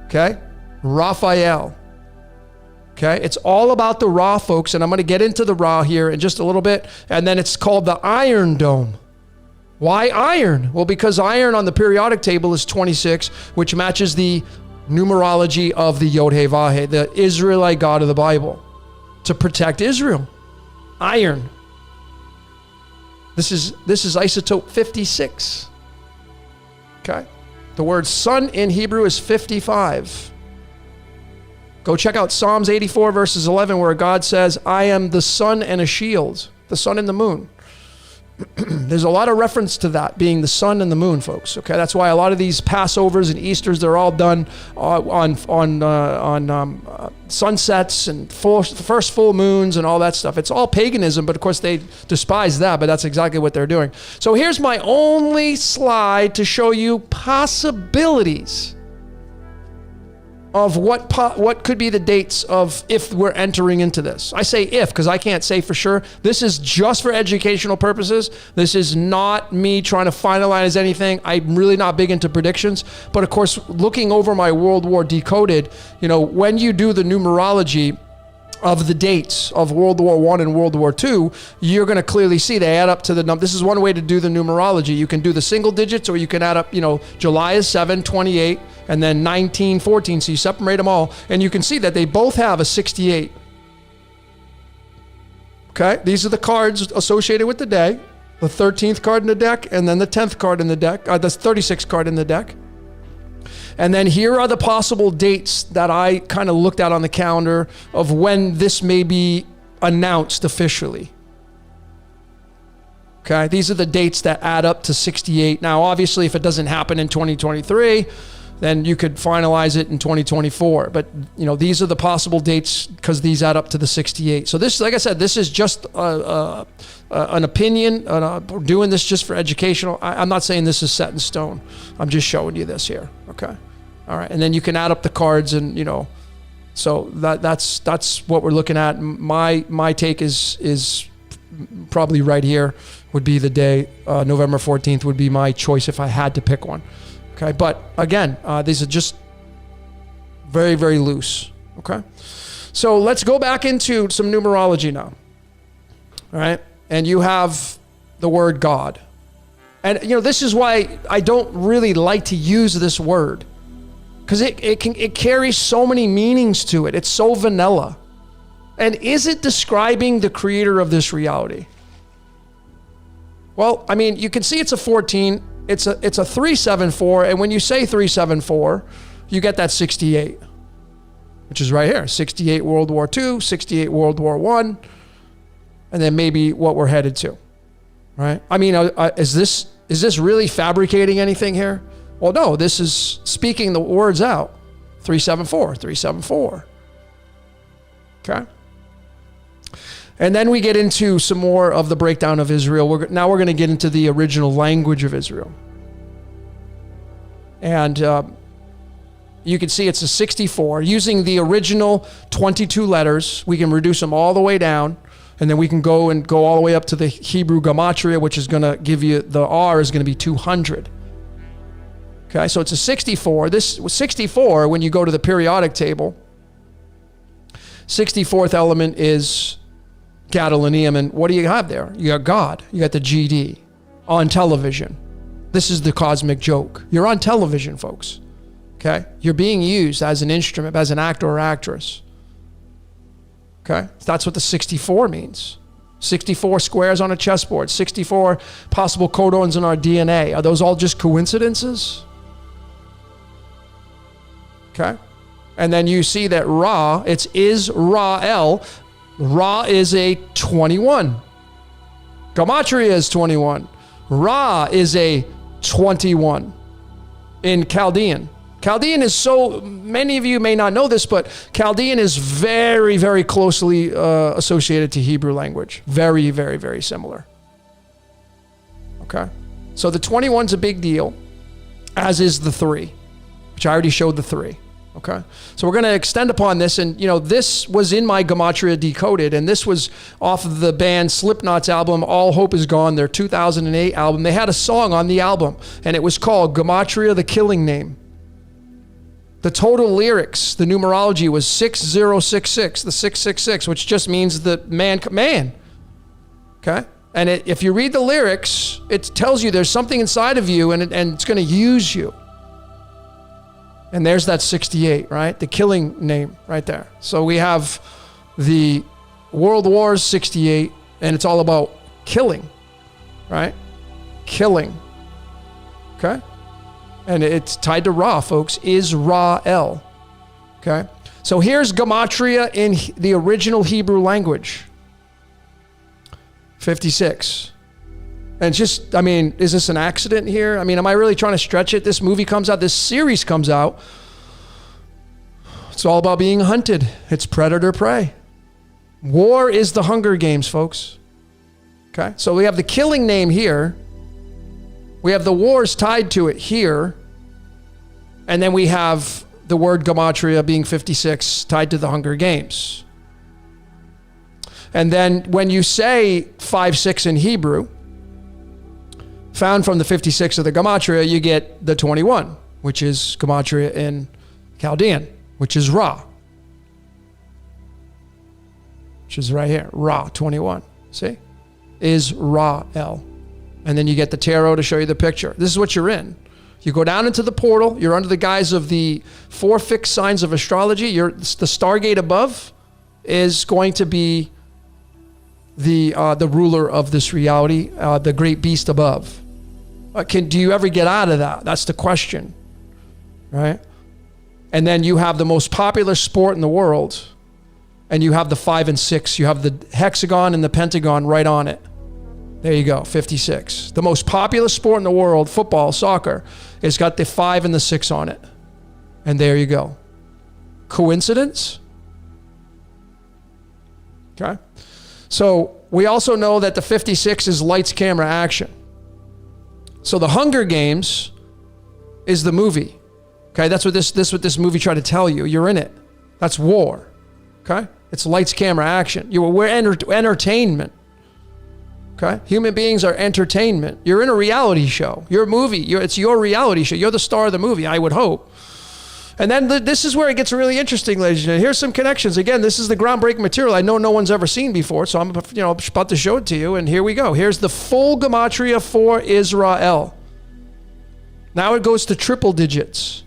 S1: Okay? Raphael. Okay? It's all about the Ra, folks. And I'm going to get into the Ra here in just a little bit. And then it's called the Iron Dome. Why iron? Well, because iron on the periodic table is 26, which matches the numerology of the Yod-Heh-Vah-Heh, the Israelite God of the Bible, to protect Israel. Iron. This is isotope 56. Okay? The word sun in Hebrew is 55. Go check out Psalms 84 verses 11, where God says, I am the sun and a shield, the sun and the moon. There's a lot of reference to that being the sun and the moon, folks. Okay, that's why a lot of these Passovers and Easters, they're all done on sunsets and first full moons and all that stuff. It's all paganism, but of course they despise that. But that's exactly what they're doing. So here's my only slide to show you possibilities of what could be the dates of if we're entering into this. I say if, because I can't say for sure. This is just for educational purposes. This is not me trying to finalize anything. I'm really not big into predictions. But of course, looking over my World War Decoded, when you do the numerology of the dates of World War I and World War II, you're going to clearly see they add up to the number. This is one way to do the numerology. You can do the single digits, or you can add up, July is 7, 28, and then 19, 14. So you separate them all, and you can see that they both have a 68. Okay, these are the cards associated with the day. The 13th card in the deck, and then the 10th card in the deck, the 36th card in the deck. And then here are the possible dates that I kind of looked at on the calendar of when this may be announced officially. Okay, these are the dates that add up to 68. Now, obviously, if it doesn't happen in 2023, then you could finalize it in 2024. But, these are the possible dates because these add up to the 68. So this, like I said, this is just an opinion. We're doing this just for educational. I'm not saying this is set in stone. I'm just showing you this here. Okay. All right. And then you can add up the cards and, so that's what we're looking at. My take is probably right here would be the day. November 14th would be my choice if I had to pick one. Okay. But again, these are just very, very loose. Okay. So let's go back into some numerology now. All right. And you have the word God. And, this is why I don't really like to use this word, because it carries so many meanings to it. It's so vanilla. And is it describing the creator of this reality? Well, I mean, you can see it's a 14. It's a 374. And when you say 374, you get that 68, which is right here. 68 World War II, 68 World War I, and then maybe what we're headed to, right? I mean, is this really fabricating anything here? Well, no, this is speaking the words out. 374, 374. Okay. And then we get into some more of the breakdown of Israel. Now we're going to get into the original language of Israel. And you can see it's a 64. Using the original 22 letters, we can reduce them all the way down. And then we can go all the way up to the Hebrew gematria, which is going to give you, the R is going to be 200. Okay, so it's a 64. This 64, when you go to the periodic table, 64th element is gadolinium. And what do you have there? You got God. You got the GD on television. This is the cosmic joke. You're on television, folks. Okay? You're being used as an instrument, as an actor or actress. Okay? That's what the 64 means. 64 squares on a chessboard, 64 possible codons in our DNA. Are those all just coincidences? Okay? And then you see that Ra, it's Israel. Ra is a 21. Gematria is 21. Ra is a 21 in Chaldean. Chaldean is so, many of you may not know this, but Chaldean is very, very closely associated to Hebrew language. Very, very, very similar. Okay? So the 21's a big deal, as is the 3, which I already showed the 3. Okay? So we're going to extend upon this, and this was in my Gematria Decoded, and this was off of the band Slipknot's album, All Hope Is Gone, their 2008 album. They had a song on the album, and it was called Gematria, the Killing Name. The total lyrics, the numerology was 6066, the 666, which just means the man. Okay? And if you read the lyrics, it tells you there's something inside of you and it's going to use you. And there's that 68, right? The killing name right there. So we have the World Wars 68, and it's all about killing, right? Killing. Okay? And it's tied to Ra, folks. Israel. Okay? So here's Gematria in the original Hebrew language. 56. And just, is this an accident here? Am I really trying to stretch it? This movie comes out, this series comes out. It's all about being hunted. It's predator prey. War is the Hunger Games, folks. Okay? So we have the killing name here. We have the wars tied to it here. And then we have the word Gematria being 56 tied to the Hunger Games. And then when you say 5-6 in Hebrew, found from the 56 of the Gematria, you get the 21, which is Gematria in Chaldean, which is Ra. Which is right here, Ra, 21. See? Israel. And then you get the tarot to show you the picture. This is what you're in. You go down into the portal. You're under the guise of the 4 fixed signs of astrology. The Stargate above is going to be the ruler of this reality, the great beast above. Do you ever get out of that? That's the question, right? And then you have the most popular sport in the world, and you have the 5 and 6. You have the hexagon and the pentagon right on it. There you go, 56. The most popular sport in the world, football, soccer, it's got the 5 and the 6 on it. And there you go. Coincidence? Okay. So we also know that the 56 is lights, camera, action. So the Hunger Games is the movie. Okay, that's what this movie tried to tell you. You're in it. That's war. Okay? It's lights, camera, action. We're entertainment. Okay? Human beings are entertainment. You're in a reality show. You're a movie. It's your reality show. You're the star of the movie, I would hope. And then this is where it gets really interesting, ladies and gentlemen. Here's some connections. Again, this is the groundbreaking material I know no one's ever seen before, so I'm about to show it to you, and here we go. Here's the full Gematria for Israel. Now it goes to triple digits.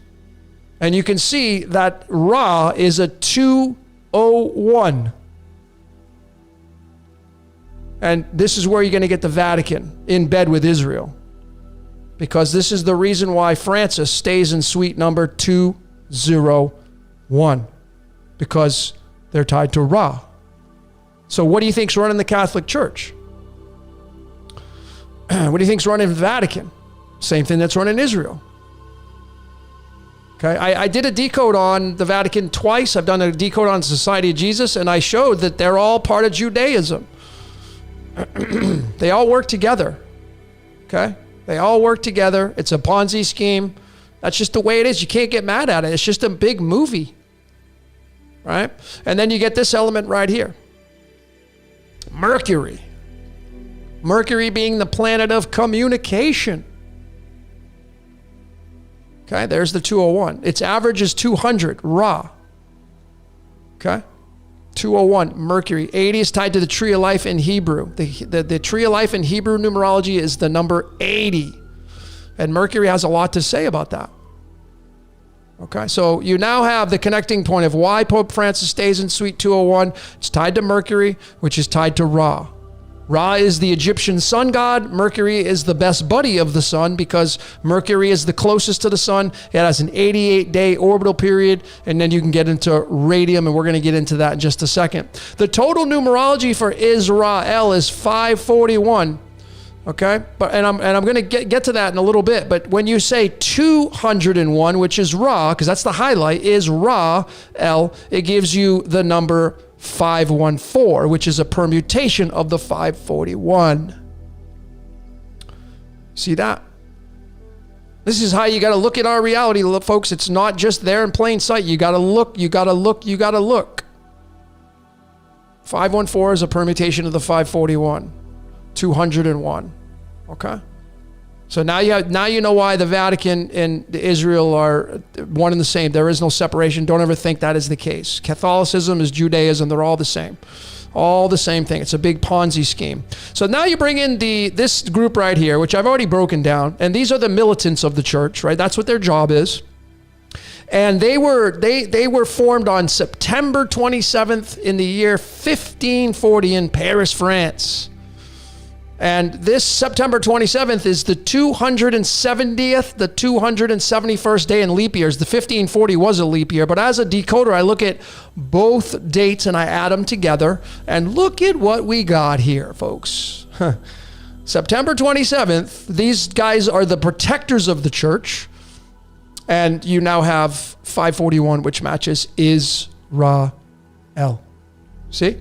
S1: And you can see that Ra is a 201. And this is where you're going to get the Vatican in bed with Israel. Because this is the reason why Francis stays in suite number 201. Because they're tied to Ra. So what do you think's running the Catholic Church? What do you think's running the Vatican? Same thing that's running Israel. Okay, I did a decode on the Vatican twice. I've done a decode on Society of Jesus, and I showed that they're all part of Judaism. They all work together. Okay? They all work together. It's a Ponzi scheme. That's just the way it is. You can't get mad at it. It's just a big movie. Right? And then you get this element right here. Mercury. Mercury being the planet of communication. Okay, there's the 201. Its average is 200, Ra. Okay? 201, Mercury. 80 is tied to the tree of life in Hebrew. The tree of life in Hebrew numerology is the number 80. And Mercury has a lot to say about that. Okay, so you now have the connecting point of why Pope Francis stays in Suite 201. It's tied to Mercury, which is tied to Ra. Ra is the Egyptian sun god. Mercury is the best buddy of the sun because Mercury is the closest to the sun. It has an 88-day orbital period, and then you can get into radium, and we're going to get into that in just a second. The total numerology for Israel is 541. Okay, and I'm going to get to that in a little bit. But when you say 201, which is Ra, because that's the highlight, is Ra, it gives you the number 514, which is a permutation of the 541. See that? This is how you got to look at our reality, folks. It's not just there in plain sight. You got to look, you got to look, you got to look. 514 is a permutation of the 541. 201. Okay? So now you know why the Vatican and Israel are one and the same. There is no separation. Don't ever think that is the case. Catholicism is Judaism. They're all the same. All the same thing. It's a big Ponzi scheme. So now you bring in this group right here, which I've already broken down. And these are the militants of the church, right? That's what their job is. And they were formed on September 27th in the year 1540 in Paris, France. And this September 27th is the 270th, the 271st day in leap years. The 1540 was a leap year, but as a decoder, I look at both dates and I add them together. And look at what we got here, folks. September 27th, these guys are the protectors of the church. And you now have 541, which matches Israel. See?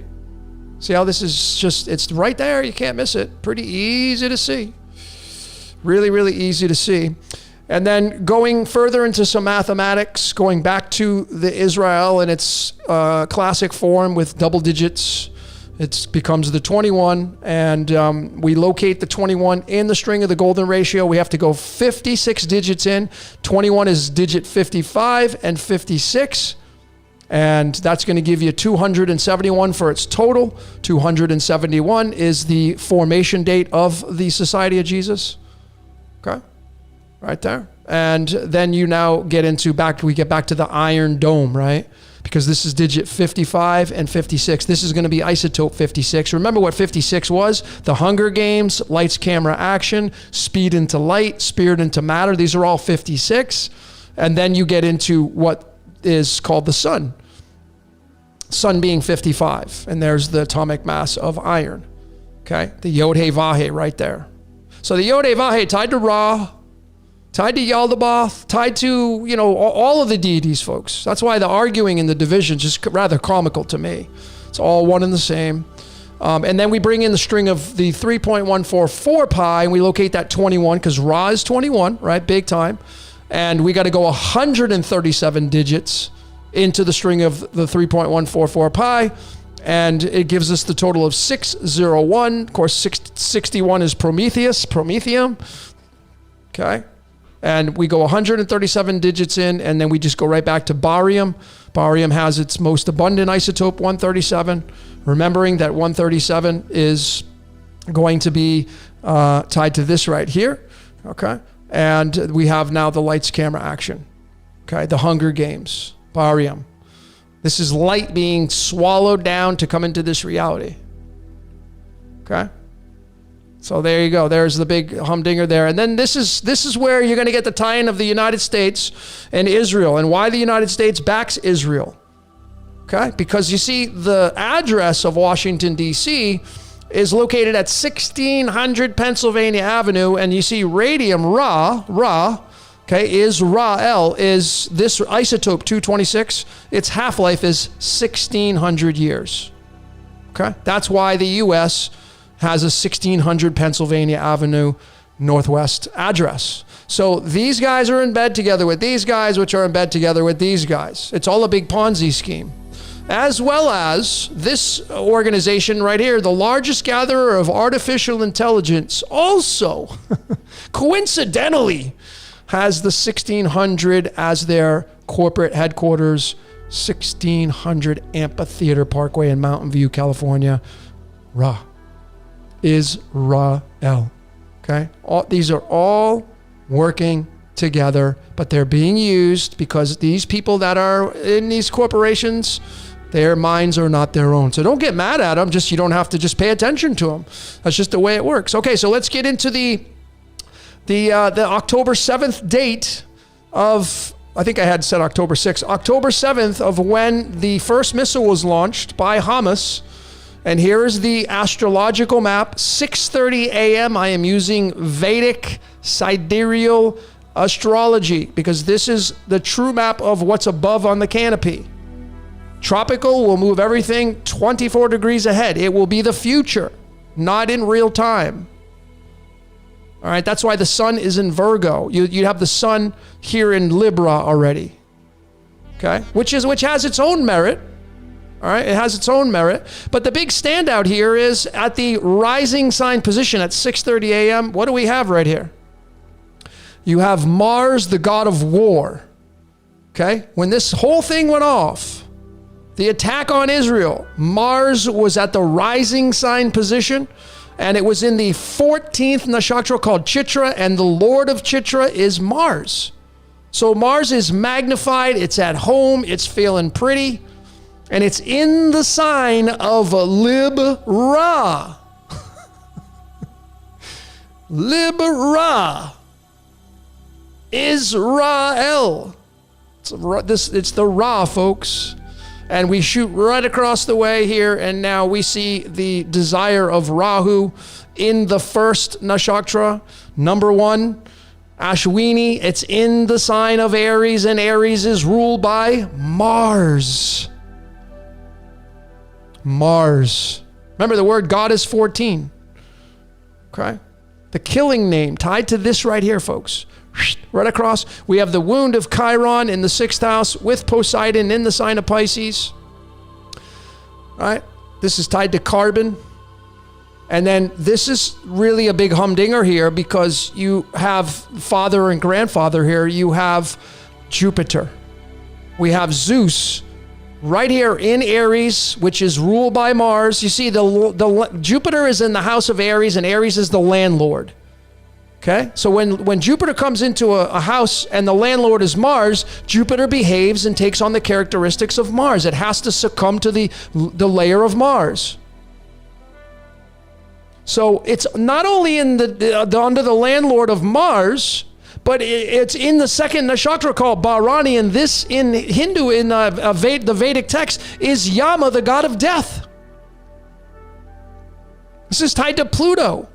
S1: See how this is just, it's right there. You can't miss it. Pretty easy to see. Really, really easy to see. And then going further into some mathematics, going back to the Israel in its classic form with double digits, it becomes the 21. And we locate the 21 in the string of the golden ratio. We have to go 56 digits in. 21 is digit 55 and 56. And that's going to give you 271 for its total. 271 is the formation date of the Society of Jesus. Okay, right there. And then you now get we get back to the Iron Dome, right? Because this is digit 55 and 56. This is going to be isotope 56. Remember what 56 was? The Hunger Games, lights, camera, action, speed into light, spirit into matter. These are all 56. And then you get into what is called the sun. Sun being 55, and there's the atomic mass of iron. Okay, the Yod He Vahe right there. So the Yod He Vahe tied to Ra, tied to Yaldabaoth, tied to all of the deities, folks. That's why the arguing and the division is just rather comical to me. It's all one and the same. And then we bring in the string of the 3.144 pi, and we locate that 21 because Ra is 21, right? Big time. And we got to go 137 digits into the string of the 3.144 pi, and it gives us the total of 601. Of course, 61 is Promethium. Okay. And we go 137 digits in, and then we just go right back to barium. Barium has its most abundant isotope, 137. Remembering that 137 is going to be tied to this right here. Okay. And we have now the lights, camera, action. Okay. The Hunger Games. Barium. This is light being swallowed down to come into this reality. Okay? So there you go. There's the big humdinger there. And then this is where you're going to get the tie-in of the United States and Israel, and why the United States backs Israel. Okay? Because you see, the address of Washington, D.C. is located at 1600 Pennsylvania Avenue, and you see radium, Ra, okay, Israel is this isotope 226. Its half-life is 1600 years. Okay, that's why the U.S. has a 1600 Pennsylvania Avenue Northwest address. So these guys are in bed together with these guys, which are in bed together with these guys. It's all a big Ponzi scheme. As well as this organization right here, the largest gatherer of artificial intelligence, also, coincidentally, has the 1600 as their corporate headquarters, 1600 Amphitheater Parkway in Mountain View, California. Ra. Israel. Okay? These are all working together, but they're being used because these people that are in these corporations, their minds are not their own. So don't get mad at them. You don't have to just pay attention to them. That's just the way it works. Okay, so let's get into the October 7th date of, I think I had said October 6th, October 7th of when the first missile was launched by Hamas. And here is the astrological map, 6:30 a.m. I am using Vedic sidereal astrology because this is the true map of what's above on the canopy. Tropical will move everything 24 degrees ahead. It will be the future, not in real time. All right, that's why the sun is in Virgo. You have the sun here in Libra already. Okay, which has its own merit. All right, it has its own merit. But the big standout here is at the rising sign position at 6:30 a.m. What do we have right here? You have Mars, the god of war. Okay, when this whole thing went off, the attack on Israel, Mars was at the rising sign position, and it was in the 14th nakshatra called Chitra, and the Lord of Chitra is Mars. So Mars is magnified, it's at home, it's feeling pretty, and it's in the sign of Libra. Libra. Israel. It's the Ra, folks. And we shoot right across the way here, and now we see the desire of Rahu in the first nakshatra, number 1, Ashwini. It's in the sign of Aries, and Aries is ruled by Mars. Mars. Remember, the word God is 14. Okay? The killing name tied to this right here, folks. Right across, we have the wound of Chiron in the 6th house with Poseidon in the sign of Pisces. All right? This is tied to carbon. And then this is really a big humdinger here because you have father and grandfather here. You have Jupiter. We have Zeus right here in Aries, which is ruled by Mars. You see, the Jupiter is in the house of Aries, and Aries is the landlord. Okay, so when Jupiter comes into a house and the landlord is Mars, Jupiter behaves and takes on the characteristics of Mars. It has to succumb to the layer of Mars. So it's not only in under the landlord of Mars, but it's in the second nakshatra called Bharani, and this in Hindu, in the Vedic text, is Yama, the god of death. This is tied to Pluto.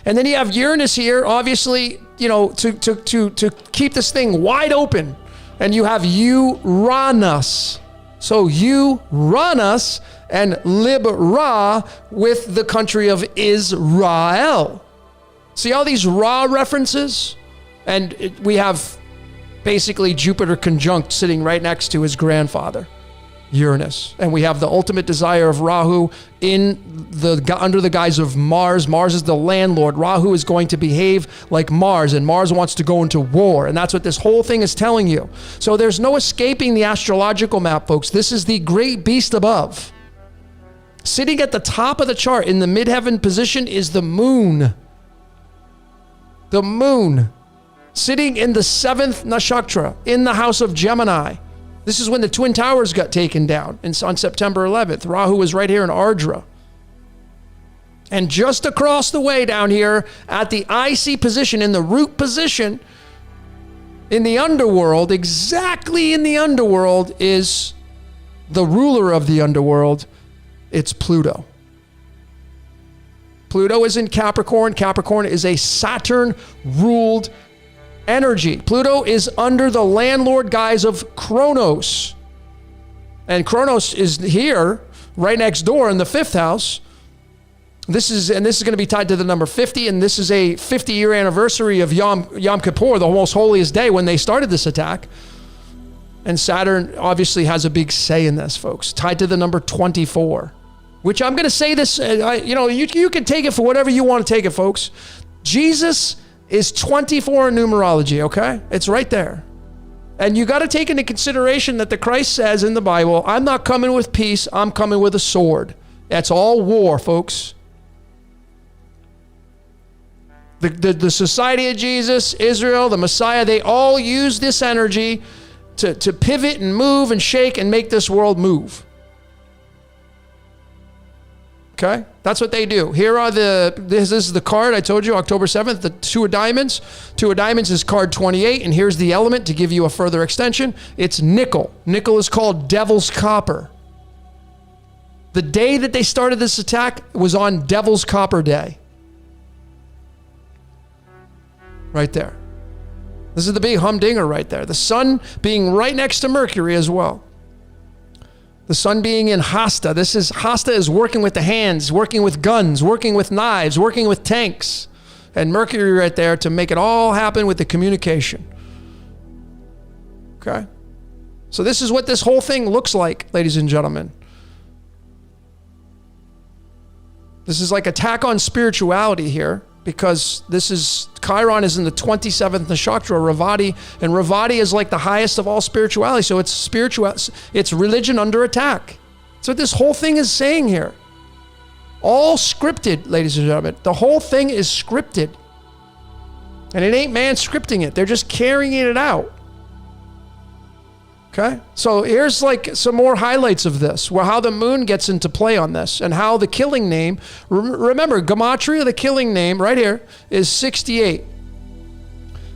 S1: And then you have Uranus here, obviously, to keep this thing wide open. And you have Uranus. So Uranus and Libra with the country of Israel. See all these Ra references? And we have basically Jupiter conjunct sitting right next to his grandfather, Uranus. And we have the ultimate desire of Rahu under the guise of Mars. Mars is the landlord. Rahu is going to behave like Mars, and Mars wants to go into war. And that's what this whole thing is telling you. So there's no escaping the astrological map, folks. This is the great beast above. Sitting at the top of the chart in the midheaven position is the moon. The moon. Sitting in the 7th nakshatra, in the house of Gemini. This is when the Twin Towers got taken down on September 11th. Rahu was right here in Ardra. And just across the way down here at the IC position, in the root position, in the underworld, exactly in the underworld, is the ruler of the underworld. It's Pluto. Pluto is in Capricorn. Capricorn is a Saturn-ruled energy. Pluto is under the landlord guise of Kronos. And Kronos is here, right next door in the 5th house. This is going to be tied to the number 50, and this is a 50-year anniversary of Yom Kippur, the most holiest day when they started this attack. And Saturn obviously has a big say in this, folks, tied to the number 24, which I'm going to say this, you can take it for whatever you want to take it, folks. Jesus is 24 in numerology, okay? It's right there. And you got to take into consideration that the Christ says in the Bible, I'm not coming with peace, I'm coming with a sword. That's all war, folks. The Society of Jesus, Israel, the Messiah, they all use this energy to pivot and move and shake and make this world move. Okay? That's what they do. Here are this is the card I told you, October 7th, the Two of Diamonds. Two of Diamonds is card 28, and here's the element to give you a further extension. It's nickel. Nickel is called Devil's Copper. The day that they started this attack was on Devil's Copper Day. Right there. This is the big humdinger right there. The sun being right next to Mercury as well. The sun being in Hasta. Hasta is working with the hands, working with guns, working with knives, working with tanks. And Mercury right there to make it all happen with the communication. Okay? So this is what this whole thing looks like, ladies and gentlemen. This is like attack on spirituality here, because Chiron is in the 27th nakshatra, Ravati, and Ravati is like the highest of all spirituality. So it's religion under attack. That's what this whole thing is saying here. All scripted, ladies and gentlemen. The whole thing is scripted. And it ain't man scripting it. They're just carrying it out. Okay, so here's like some more highlights of this, where how the moon gets into play on this, and how the killing name, remember, gematria, the killing name right here, is 68.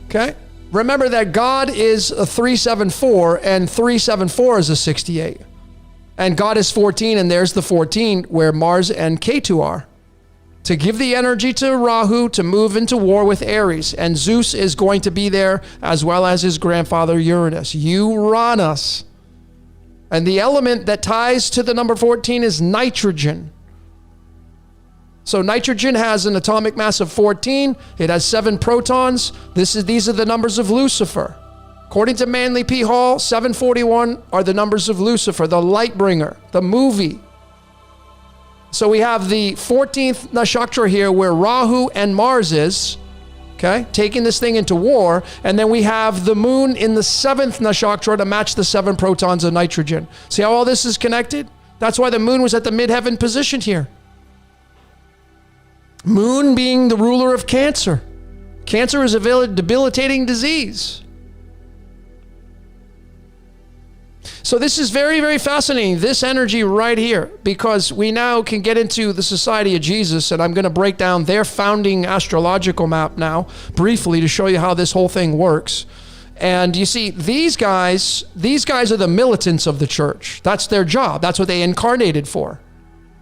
S1: Okay, remember that God is a 374, and 374 is a 68. And God is 14, and there's the 14 where Mars and Ketu are. To give the energy to Rahu to move into war with Aries. And Zeus is going to be there, as well as his grandfather Uranus. Uranus. And the element that ties to the number 14 is nitrogen. So nitrogen has an atomic mass of 14. It has 7 protons. These are the numbers of Lucifer. According to Manly P. Hall, 741 are the numbers of Lucifer, the light bringer, the movie. So we have the 14th nakshatra here where Rahu and Mars is, okay, taking this thing into war. And then we have the moon in the 7th nakshatra to match the 7 protons of nitrogen. See how all this is connected? That's why the moon was at the midheaven position here. Moon being the ruler of Cancer. Cancer is a debilitating disease. So this is very, very fascinating, this energy right here, because we now can get into the Society of Jesus, and I'm going to break down their founding astrological map now, briefly, to show you how this whole thing works. And you see, these guys are the militants of the church. That's their job. That's what they incarnated for,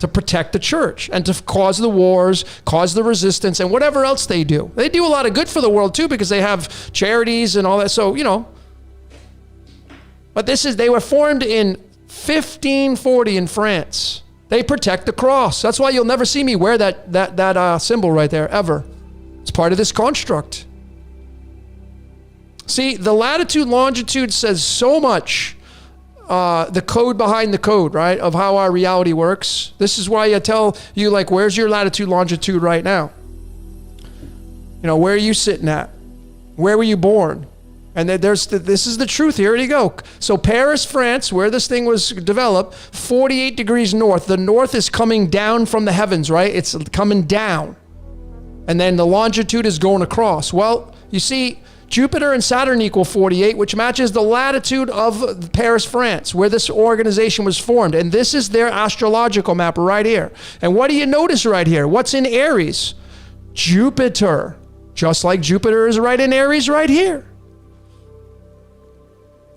S1: to protect the church and to cause the wars, cause the resistance, and whatever else they do. They do a lot of good for the world, too, because they have charities and all that. So, you know. But they were formed in 1540 in France. They protect the cross. That's why you'll never see me wear that symbol right there, ever. It's part of this construct. See, the latitude, longitude says so much, the code behind the code, right, of how our reality works. This is why I tell you, like, where's your latitude, longitude right now? You know, where are you sitting at? Where were you born? And this is the truth. Here you go. So Paris, France, where this thing was developed, 48 degrees north. The north is coming down from the heavens, right? It's coming down. And then the longitude is going across. Well, you see, Jupiter and Saturn equal 48, which matches the latitude of Paris, France, where this organization was formed. And this is their astrological map right here. And what do you notice right here? What's in Aries? Jupiter. Just like Jupiter is right in Aries right here.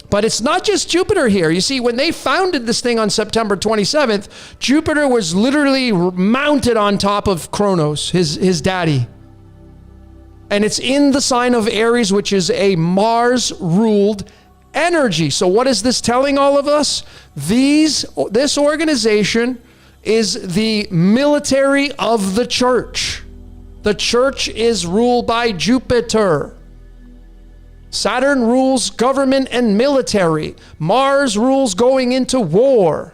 S1: But it's not just Jupiter here. You see, when they founded this thing on September 27th, Jupiter was literally mounted on top of Kronos, his daddy. And it's in the sign of Aries, which is a Mars-ruled energy. So what is this telling all of us? This organization is the military of the church. The church is ruled by Jupiter. Saturn rules government and military. Mars rules going into war.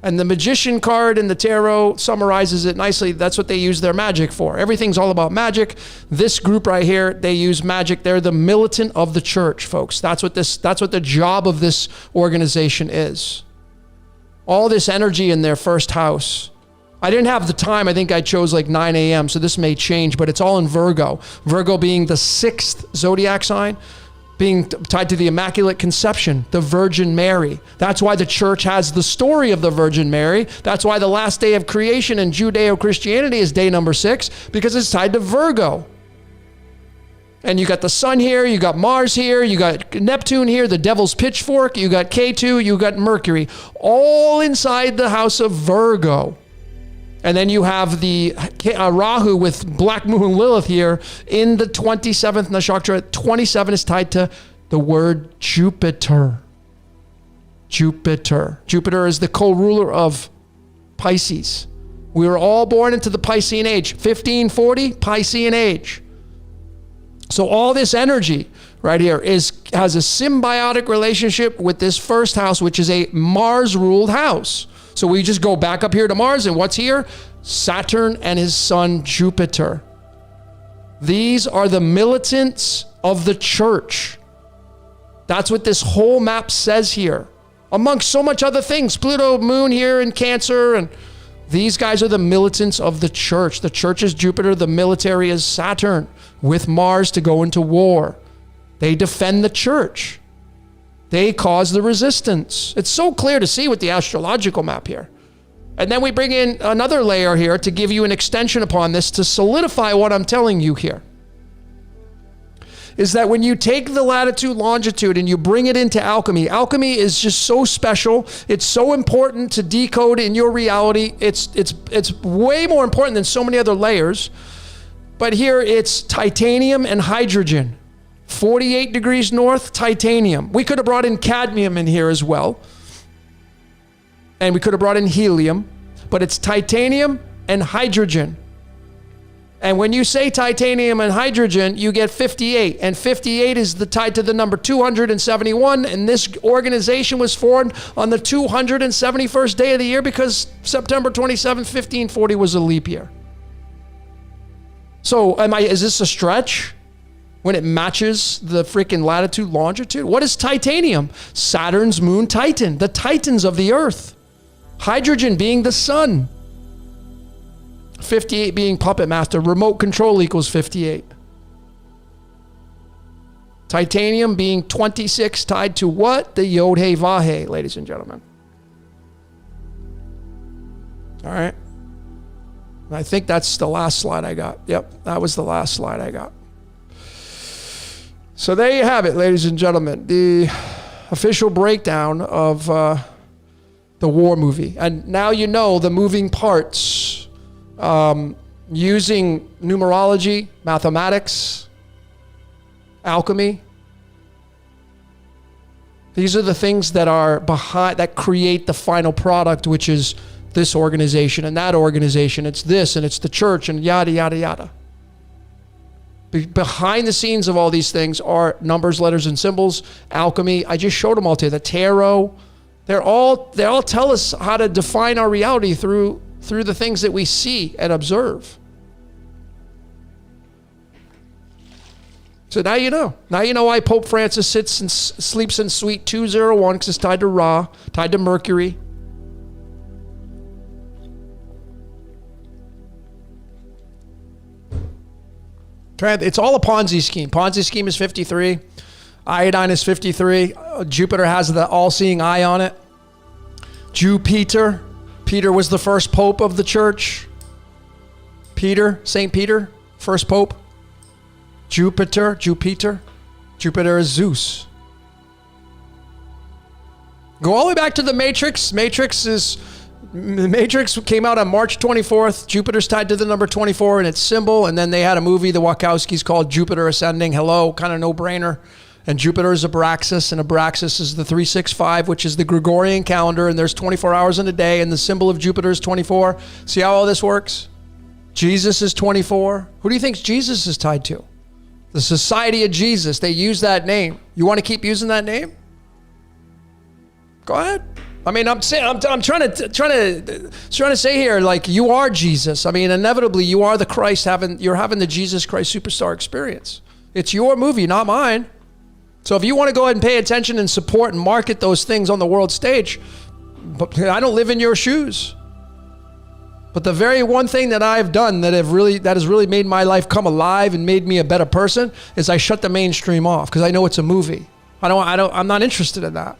S1: And the magician card in the tarot summarizes it nicely. That's what they use their magic for. Everything's all about magic. This group right here, they use magic. They're the militant of the church, folks. That's what the job of this organization is. All this energy in their first house. I didn't have the time. I think I chose like 9 a.m. So this may change, but it's all in Virgo. Virgo being the 6th zodiac sign, being tied to the Immaculate Conception, the Virgin Mary. That's why the church has the story of the Virgin Mary. That's why the last day of creation in Judeo-Christianity is day number 6, because it's tied to Virgo. And you got the sun here, you got Mars here, you got Neptune here, the devil's pitchfork, you got K2, you got Mercury, all inside the house of Virgo. And then you have the Rahu with Black Moon Lilith here in the 27th nakshatra. 27 is tied to the word Jupiter. Jupiter. Jupiter is the co-ruler of Pisces. We were all born into the Piscean age. 1540, Piscean age. So all this energy right here has a symbiotic relationship with this first house, which is a Mars-ruled house. So we just go back up here to Mars, and what's here? Saturn and his son Jupiter. These are the militants of the church. That's what this whole map says here. Amongst so much other things, Pluto, Moon here in Cancer, and these guys are the militants of the church. The church is Jupiter, the military is Saturn, with Mars to go into war. They defend the church. They cause the resistance. It's so clear to see with the astrological map here. And then we bring in another layer here to give you an extension upon this to solidify what I'm telling you here. Is that when you take the latitude, longitude, and you bring it into alchemy, alchemy is just so special. It's so important to decode in your reality. It's way more important than so many other layers. But here it's titanium and hydrogen. 48 degrees north, titanium. We could have brought in cadmium in here as well. And we could have brought in helium. But it's titanium and hydrogen. And when you say titanium and hydrogen, you get 58. And 58 is tied to the number 271. And this organization was formed on the 271st day of the year because September 27, 1540 was a leap year. So is this a stretch when it matches the freaking latitude, longitude? What is titanium? Saturn's moon Titan, the titans of the earth. Hydrogen being the sun. 58 being puppet master. Remote control equals 58. Titanium being 26 tied to what? The Yod-He Vah-He, ladies and gentlemen. All right. I think that's the last slide I got. Yep, that was the last slide I got. So there you have it, ladies and gentlemen. The official breakdown of the war movie. And now you know the moving parts. Using numerology, mathematics, alchemy. These are the things that are behind, that create the final product, which is this organization and that organization. It's this and it's the church and yada, yada, yada. Behind the scenes of all these things are numbers, letters, and symbols, alchemy. I just showed them all to you. The tarot. They all tell us how to define our reality through the things that we see and observe. So now you know. Now you know why Pope Francis sits and sleeps in suite 201, because it's tied to Ra, tied to Mercury. It's all a Ponzi scheme. Ponzi scheme is 53. Iodine is 53. Jupiter has the all-seeing eye on it. Jupiter. Peter was the first pope of the church. Peter, St. Peter, first pope. Jupiter. Jupiter is Zeus. Go all the way back to the Matrix. The Matrix came out on March 24th. Jupiter's tied to the number 24 in its symbol. And then they had a movie, the Wachowskis, called Jupiter Ascending. Hello, kind of no-brainer. And Jupiter is Abraxas, and Abraxas is the 365, which is the Gregorian calendar, and there's 24 hours in a day, and the symbol of Jupiter is 24. See how all this works? Jesus is 24. Who do you think Jesus is tied to? The Society of Jesus. They use that name. You want to keep using that name? Go ahead. I mean, I'm trying to say here, like, you are Jesus. I mean, inevitably, you are the Christ. You're having the Jesus Christ superstar experience. It's your movie, not mine. So if you want to go ahead and pay attention and support and market those things on the world stage, but I don't live in your shoes. But the very one thing that I've done that has really made my life come alive and made me a better person is I shut the mainstream off because I know it's a movie. I'm not interested in that.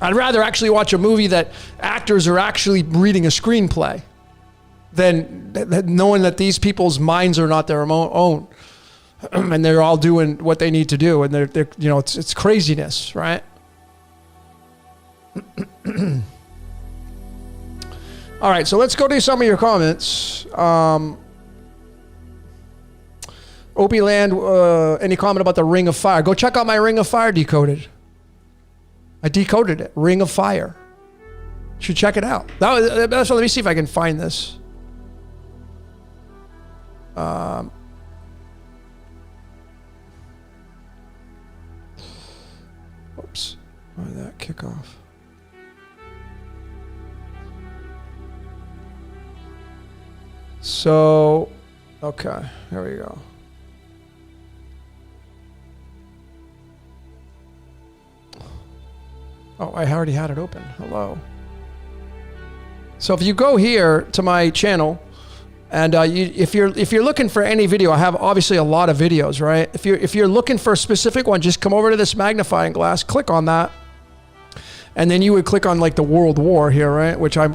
S1: I'd rather actually watch a movie that actors are actually reading a screenplay than knowing that these people's minds are not their own, and they're all doing what they need to do, and they're it's craziness, right? All right, so let's go to some of your comments. Opie Land, any comment about the Ring of Fire? Go check out my Ring of Fire decoded. I decoded it. Ring of Fire. You should check it out. So let me see if I can find this. Oops. Why did that kick off? So, okay, here we go. Oh, I already had it open. Hello. So if you go here to my channel, and if you're looking for any video, I have obviously a lot of videos, right? If you're looking for a specific one, just come over to this magnifying glass, click on that, and then you would click on like the World War here, right? Which I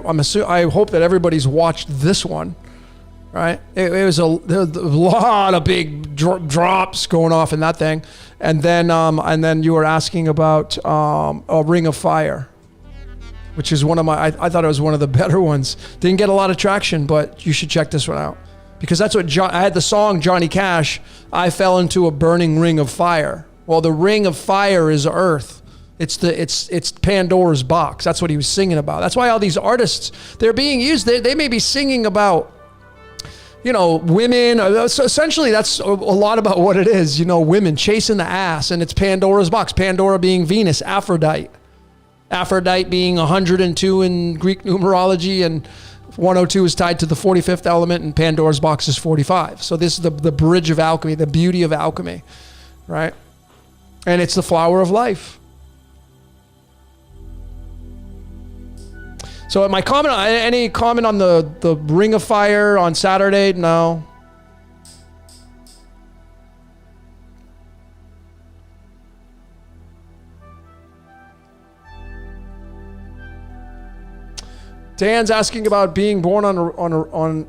S1: hope that everybody's watched this one. Right, there was a lot of big drops going off in that thing, and then you were asking about a Ring of Fire, which is one of my. I thought it was one of the better ones. Didn't get a lot of traction, but you should check this one out because that's what I had the song Johnny Cash. I fell into a burning ring of fire. Well, the Ring of Fire is Earth. It's Pandora's box. That's what he was singing about. That's why all these artists they're being used. They may be singing about, women. So essentially, that's a lot about what it is. Women chasing the ass, and it's Pandora's box. Pandora being Venus, Aphrodite being 102 in Greek numerology, and 102 is tied to the 45th element, and Pandora's box is 45. So this is the bridge of alchemy, the beauty of alchemy, right? And it's the flower of life. So any comment on the Ring of Fire on Saturday? No. Dan's asking about being born on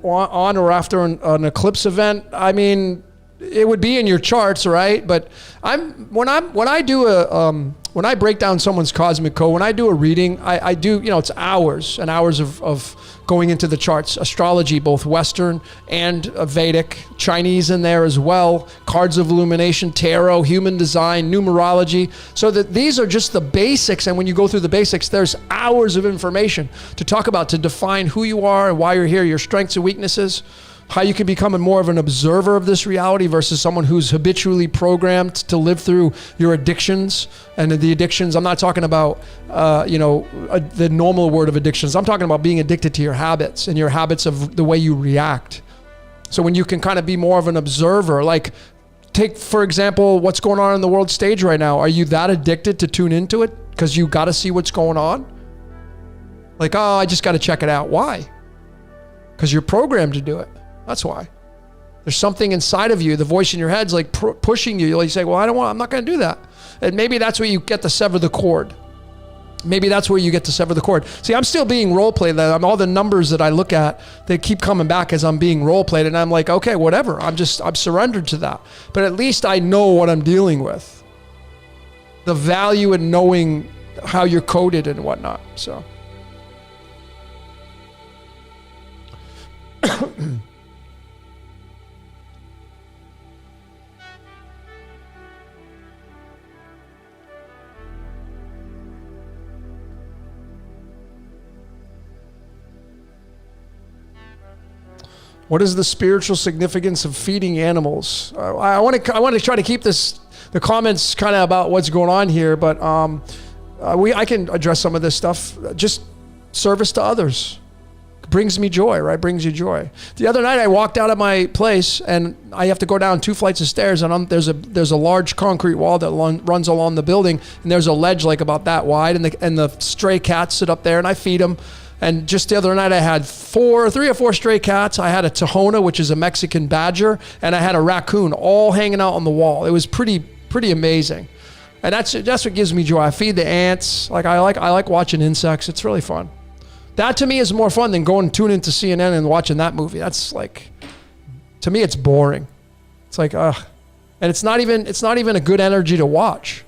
S1: or after an eclipse event. I mean, it would be in your charts, right? But when I break down someone's cosmic code, when I do a reading, I do, it's hours and hours of going into the charts, astrology, both Western and Vedic, Chinese in there as well, cards of illumination, tarot, human design, numerology. So that these are just the basics. And when you go through the basics, there's hours of information to talk about, to define who you are and why you're here, your strengths and weaknesses, how you can become more of an observer of this reality versus someone who's habitually programmed to live through your addictions. And the addictions, I'm not talking about, the normal word of addictions. I'm talking about being addicted to your habits and your habits of the way you react. So when you can kind of be more of an observer, like take, for example, what's going on in the world stage right now. Are you that addicted to tune into it because you got to see what's going on? Like, oh, I just got to check it out. Why? Because you're programmed to do it. That's why. There's something inside of you, the voice in your head's like pushing you. You say, well, I'm not going to do that. And maybe that's where you get to sever the cord. Maybe that's where you get to sever the cord. See, I'm still being role played. All the numbers that I look at, they keep coming back as I'm being role played. And I'm like, okay, whatever. I'm surrendered to that. But at least I know what I'm dealing with. The value in knowing how you're coded and whatnot. So. What is the spiritual significance of feeding animals? I want to try to keep the comments kind of about what's going on here, but I can address some of this stuff. Just service to others brings me joy, right? Brings you joy. The other night I walked out of my place and I have to go down 2 flights of stairs, and there's a large concrete wall that runs along the building, and there's a ledge like about that wide, and the stray cats sit up there, and I feed them. And just the other night I had 3 or 4 stray cats. I had a Tahona, which is a Mexican badger, and I had a raccoon all hanging out on the wall. It was pretty amazing. And that's what gives me joy. I feed the ants. Like I like watching insects. It's really fun. That to me is more fun than going and tuning into CNN and watching that movie. That's like, to me, it's boring. It's like, ugh. And it's not even a good energy to watch.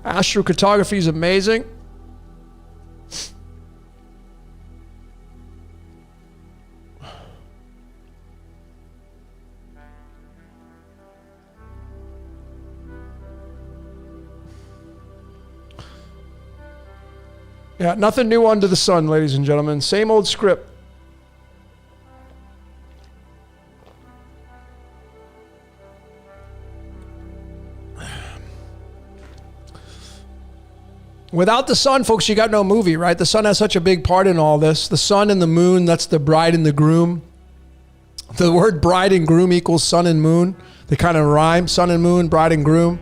S1: Astrocartography is amazing. Yeah, nothing new under the sun, ladies and gentlemen. Same old script. Without the sun, folks, you got no movie, right? The sun has such a big part in all this. The sun and the moon, that's the bride and the groom. The word bride and groom equals sun and moon. They kind of rhyme, sun and moon, bride and groom.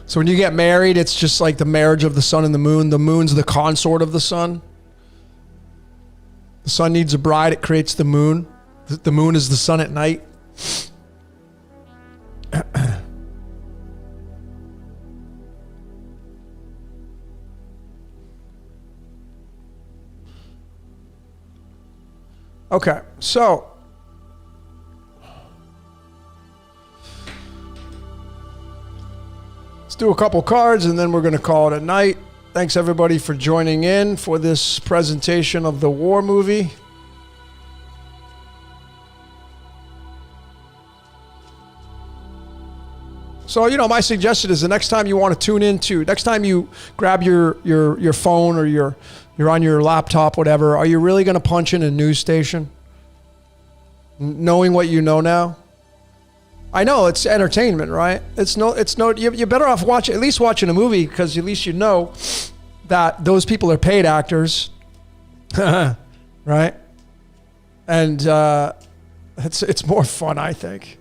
S1: So when you get married, it's just like the marriage of the sun and the moon. The moon's the consort of the sun. The sun needs a bride, it creates the moon. The moon is the sun at night. Okay, so let's do a couple cards and then we're going to call it a night. Thanks everybody for joining in for this presentation of the war movie. So, you know, my suggestion is the next time you want to tune into, next time you grab your phone or you're on your laptop, whatever, are you really going to punch in a news station? Knowing what you know now? I know it's entertainment, right? You're better off at least watching a movie because at least you know that those people are paid actors, right? And it's more fun, I think.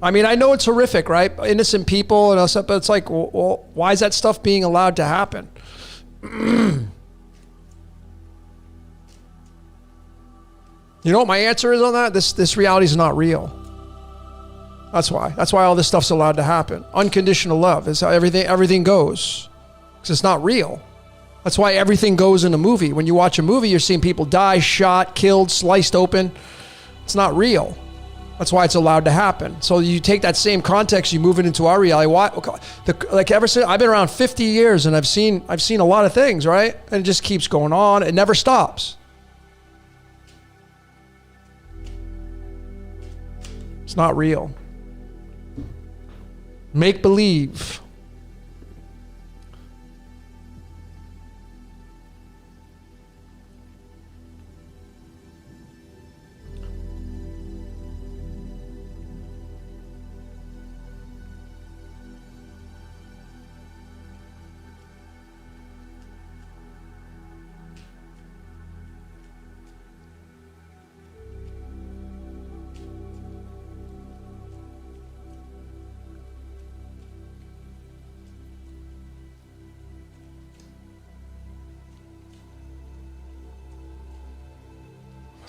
S1: I mean, I know it's horrific, right? Innocent people and all stuff, but it's like, well, why is that stuff being allowed to happen? You know what my answer is on that? This reality is not real. That's why. That's why all this stuff's allowed to happen. Unconditional love is how everything goes. Because it's not real. That's why everything goes in a movie. When you watch a movie, you're seeing people die, shot, killed, sliced open. It's not real. That's why it's allowed to happen. So you take that same context, you move it into our reality. Like ever since I've been around 50 years and I've seen a lot of things, right? And it just keeps going on. It never stops. It's not real. Make believe.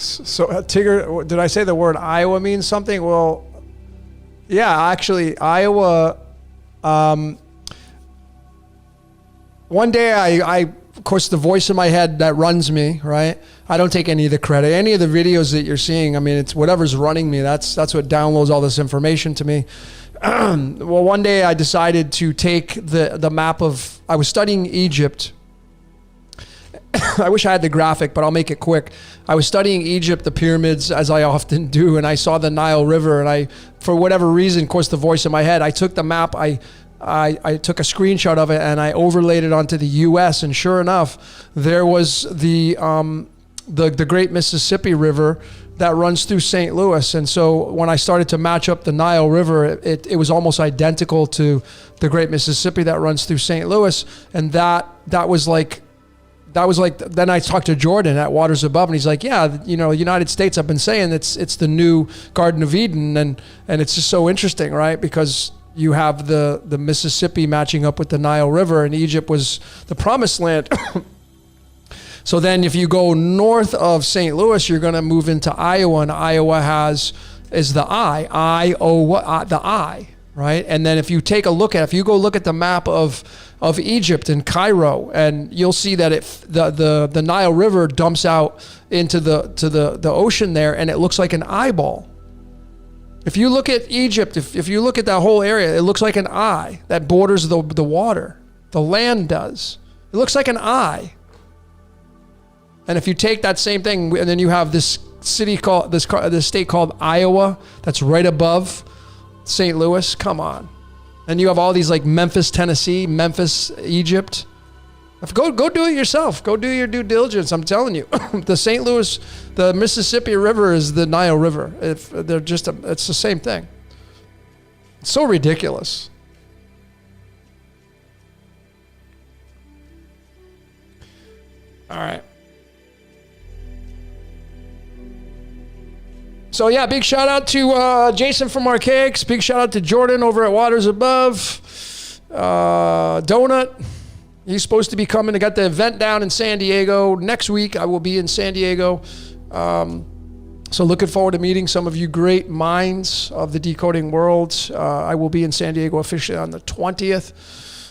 S1: So, Tigger, did I say the word Iowa means something? Well, yeah, actually, Iowa. One day, I, of course, the voice in my head that runs me, right? I don't take any of the credit. Any of the videos that you're seeing, I mean, it's whatever's running me. That's what downloads all this information to me. Well, one day I decided to take the map of. I was studying Egypt. I wish I had the graphic, but I'll make it quick. I was studying Egypt, the pyramids, as I often do, and I saw the Nile River, and for whatever reason, of course, the voice in my head, I took the map, I took a screenshot of it, and I overlaid it onto the U.S., and sure enough, there was the the Great Mississippi River that runs through St. Louis. And so when I started to match up the Nile River, it was almost identical to the Great Mississippi that runs through St. Louis. And that was like, then I talked to Jordan at Waters Above, and he's like, yeah, the United States, I've been saying it's the new Garden of Eden. And it's just so interesting, right? Because you have the Mississippi matching up with the Nile River, and Egypt was the promised land. So then if you go north of St. Louis, you're going to move into Iowa, and Iowa is the eye, right? And then if you go look at the map of Egypt and Cairo, and you'll see that the Nile River dumps out into the ocean there, and it looks like an eyeball. If you look at Egypt, if you look at that whole area, it looks like an eye that borders the water. The land does. It looks like an eye. And if you take that same thing, and then you have this state called Iowa that's right above St. Louis. Come on. And you have all these like Memphis, Tennessee, Memphis, Egypt. Go do it yourself. Go do your due diligence. I'm telling you, the Mississippi River is the Nile River. It's the same thing. It's so ridiculous. All right. So yeah, big shout out to Jason from Archaics. Big shout out to Jordan over at Waters Above. Donut. He's supposed to be coming. I got the event down in San Diego. Next week, I will be in San Diego. So looking forward to meeting some of you great minds of the decoding world. I will be in San Diego officially on the 20th.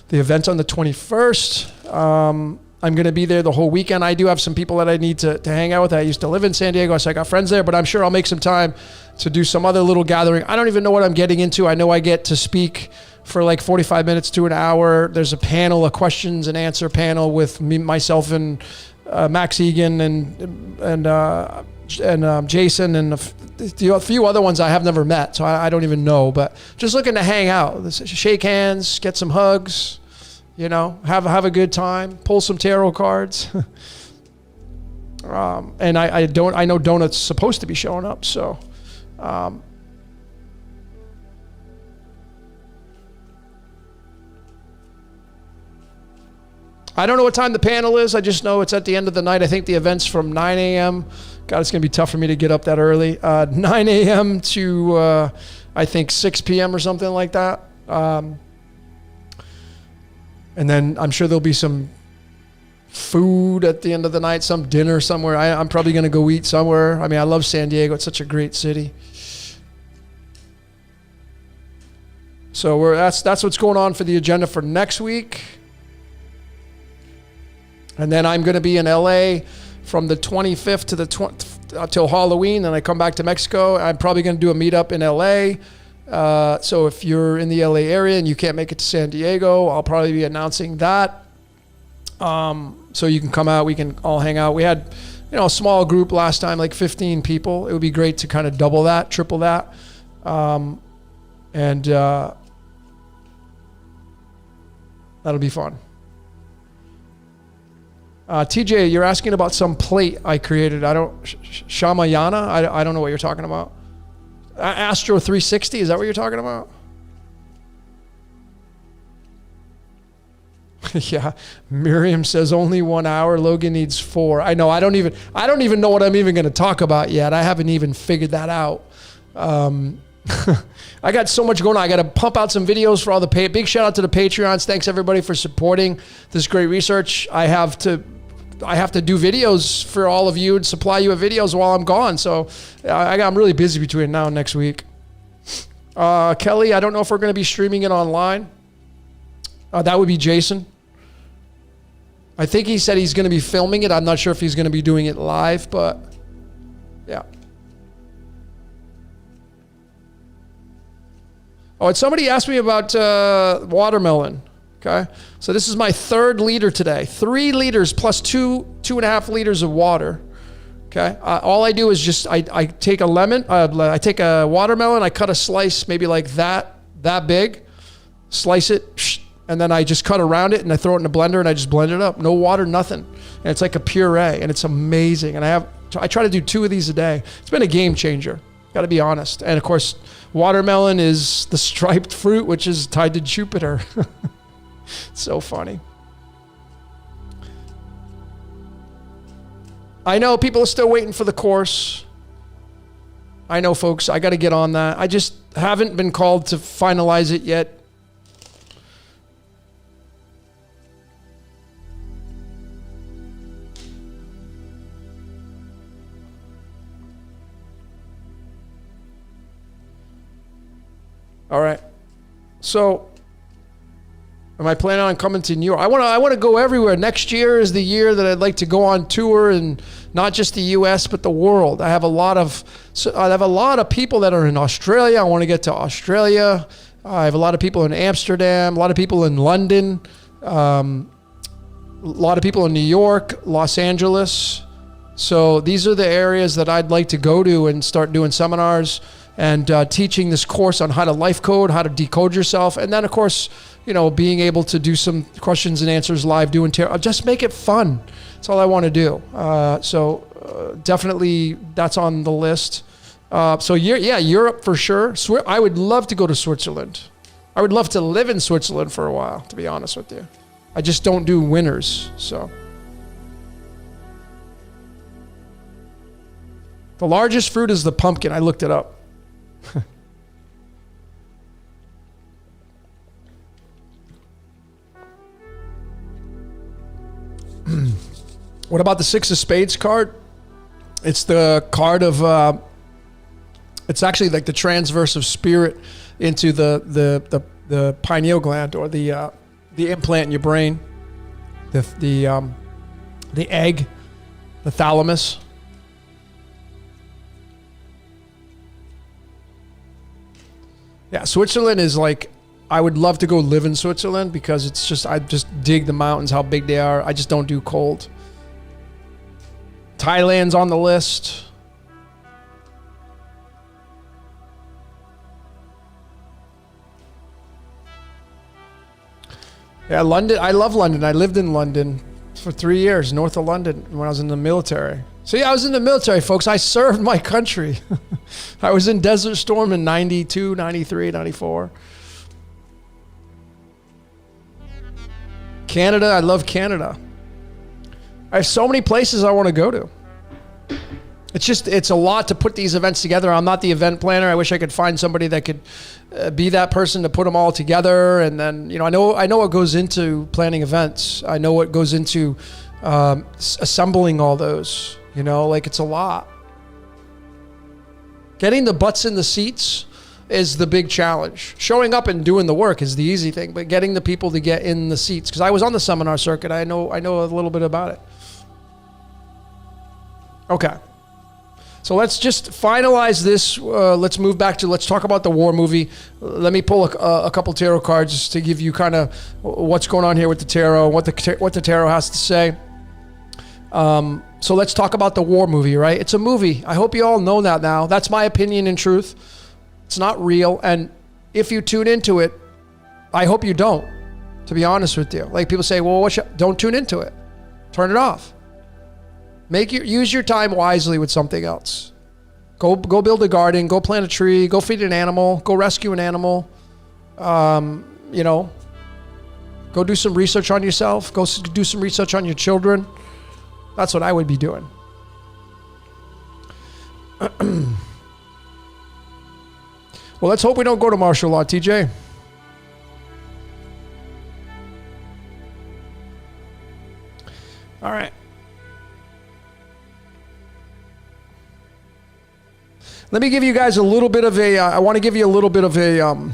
S1: The event's on the 21st. I'm going to be there the whole weekend. I do have some people that I need to hang out with. I used to live in San Diego, so I got friends there, but I'm sure I'll make some time to do some other little gathering. I don't even know what I'm getting into. I know I get to speak for like 45 minutes to an hour. There's a questions and answer panel with myself and Max Egan and Jason and a few other ones I have never met, so I don't even know, but just looking to hang out, shake hands, get some hugs, have a good time, pull some tarot cards. And I know Donut's supposed to be showing up, so I don't know what time the panel is. I just know it's at the end of the night. I think the event's from 9 a.m. God, it's going to be tough for me to get up that early. 9 a.m. to, I think, 6 p.m. or something like that. And then I'm sure there'll be some food at the end of the night, some dinner somewhere. I'm probably going to go eat somewhere. I mean, I love San Diego. It's such a great city. So that's what's going on for the agenda for next week. And then I'm going to be in LA from the 25th to the till Halloween. Then I come back to Mexico. I'm probably going to do a meetup in LA. So if you're in the LA area and you can't make it to San Diego, I'll probably be announcing that. So you can come out. We can all hang out. We had, a small group last time, like 15 people. It would be great to kind of double that, triple that. And that'll be fun. TJ, you're asking about some plate I created. Shamayana? I don't know what you're talking about. Astro 360, is that what you're talking about? Yeah. Miriam says only 1 hour. Logan needs 4. I know. I don't even know what I'm even going to talk about yet. I haven't even figured that out. I got so much going on. I got to pump out some videos for all the big shout out to the Patreons. Thanks everybody for supporting this great research. I have to do videos for all of you and supply you with videos while I'm gone. So I'm really busy between now and next week. Kelly, I don't know if we're going to be streaming it online. That would be Jason. I think he said he's going to be filming it. I'm not sure if he's going to be doing it live, but yeah. Oh, and somebody asked me about watermelon. Okay, so this is my 3rd liter today. 3 liters plus 2.5 liters of water. Okay, all I do is I take a lemon, I take a watermelon, I cut a slice maybe like that big, slice it, and then I just cut around it and I throw it in a blender and I just blend it up. No water, nothing. And it's like a puree and it's amazing. And I try to do 2 of these a day. It's been a game changer. Got to be honest. And of course, watermelon is the striped fruit, which is tied to Jupiter. So funny. I know people are still waiting for the course. I know, folks, I got to get on that. I just haven't been called to finalize it yet. All right. So, am I planning on coming to New York? I want to go everywhere. Next year is the year that I'd like to go on tour, and not just the U.S. but the world. I have a lot of people that are in Australia. I want to get to Australia. I have a lot of people in Amsterdam. A lot of people in London. A lot of people in New York, Los Angeles. So these are the areas that I'd like to go to and start doing seminars and teaching this course on how to life code, how to decode yourself. And then, of course, being able to do some questions and answers live, doing tarot. Just make it fun. That's all I want to do. So definitely that's on the list. Europe for sure. I would love to go to Switzerland. I would love to live in Switzerland for a while, to be honest with you. I just don't do winters, so. The largest fruit is the pumpkin. I looked it up. What about the 6 of Spades card? It's the card of, it's actually like the transverse of spirit into the pineal gland, or the implant in your brain, the egg, the thalamus. Yeah, Switzerland is like, I would love to go live in Switzerland because it's just, I just dig the mountains, how big they are. I just don't do cold. Thailand's on the list. Yeah, London. I love London. I lived in London for 3 years, north of London, when I was in the military. So yeah, I was in the military, folks. I served my country. I was in Desert Storm in 92, 93, 94. Canada, I love Canada. I have so many places I want to go to. It's a lot to put these events together. I'm not the event planner. I wish I could find somebody that could be that person to put them all together. And then, I know what goes into planning events. I know what goes into assembling all those. It's a lot. Getting the butts in the seats is the big challenge. Showing up and doing the work is the easy thing, but getting the people to get in the seats. Because I was on the seminar circuit. I know a little bit about it. Okay. So let's just finalize this. Let's move back to, let's talk about the war movie. Let me pull a couple tarot cards just to give you kind of what's going on here with the tarot, what the tarot has to say. So let's talk about the war movie, right? It's a movie. I hope you all know that now. That's my opinion and truth. It's not real. And if you tune into it, I hope you don't, to be honest with you. Like people say, well, don't tune into it. Turn it off. Use your time wisely with something else. Go build a garden, go plant a tree, go feed an animal, go rescue an animal. Go do some research on yourself, go do some research on your children. That's what I would be doing. Well, let's hope we don't go to martial law, TJ. All right. Let me give you guys a little bit of I want to give you a little bit of a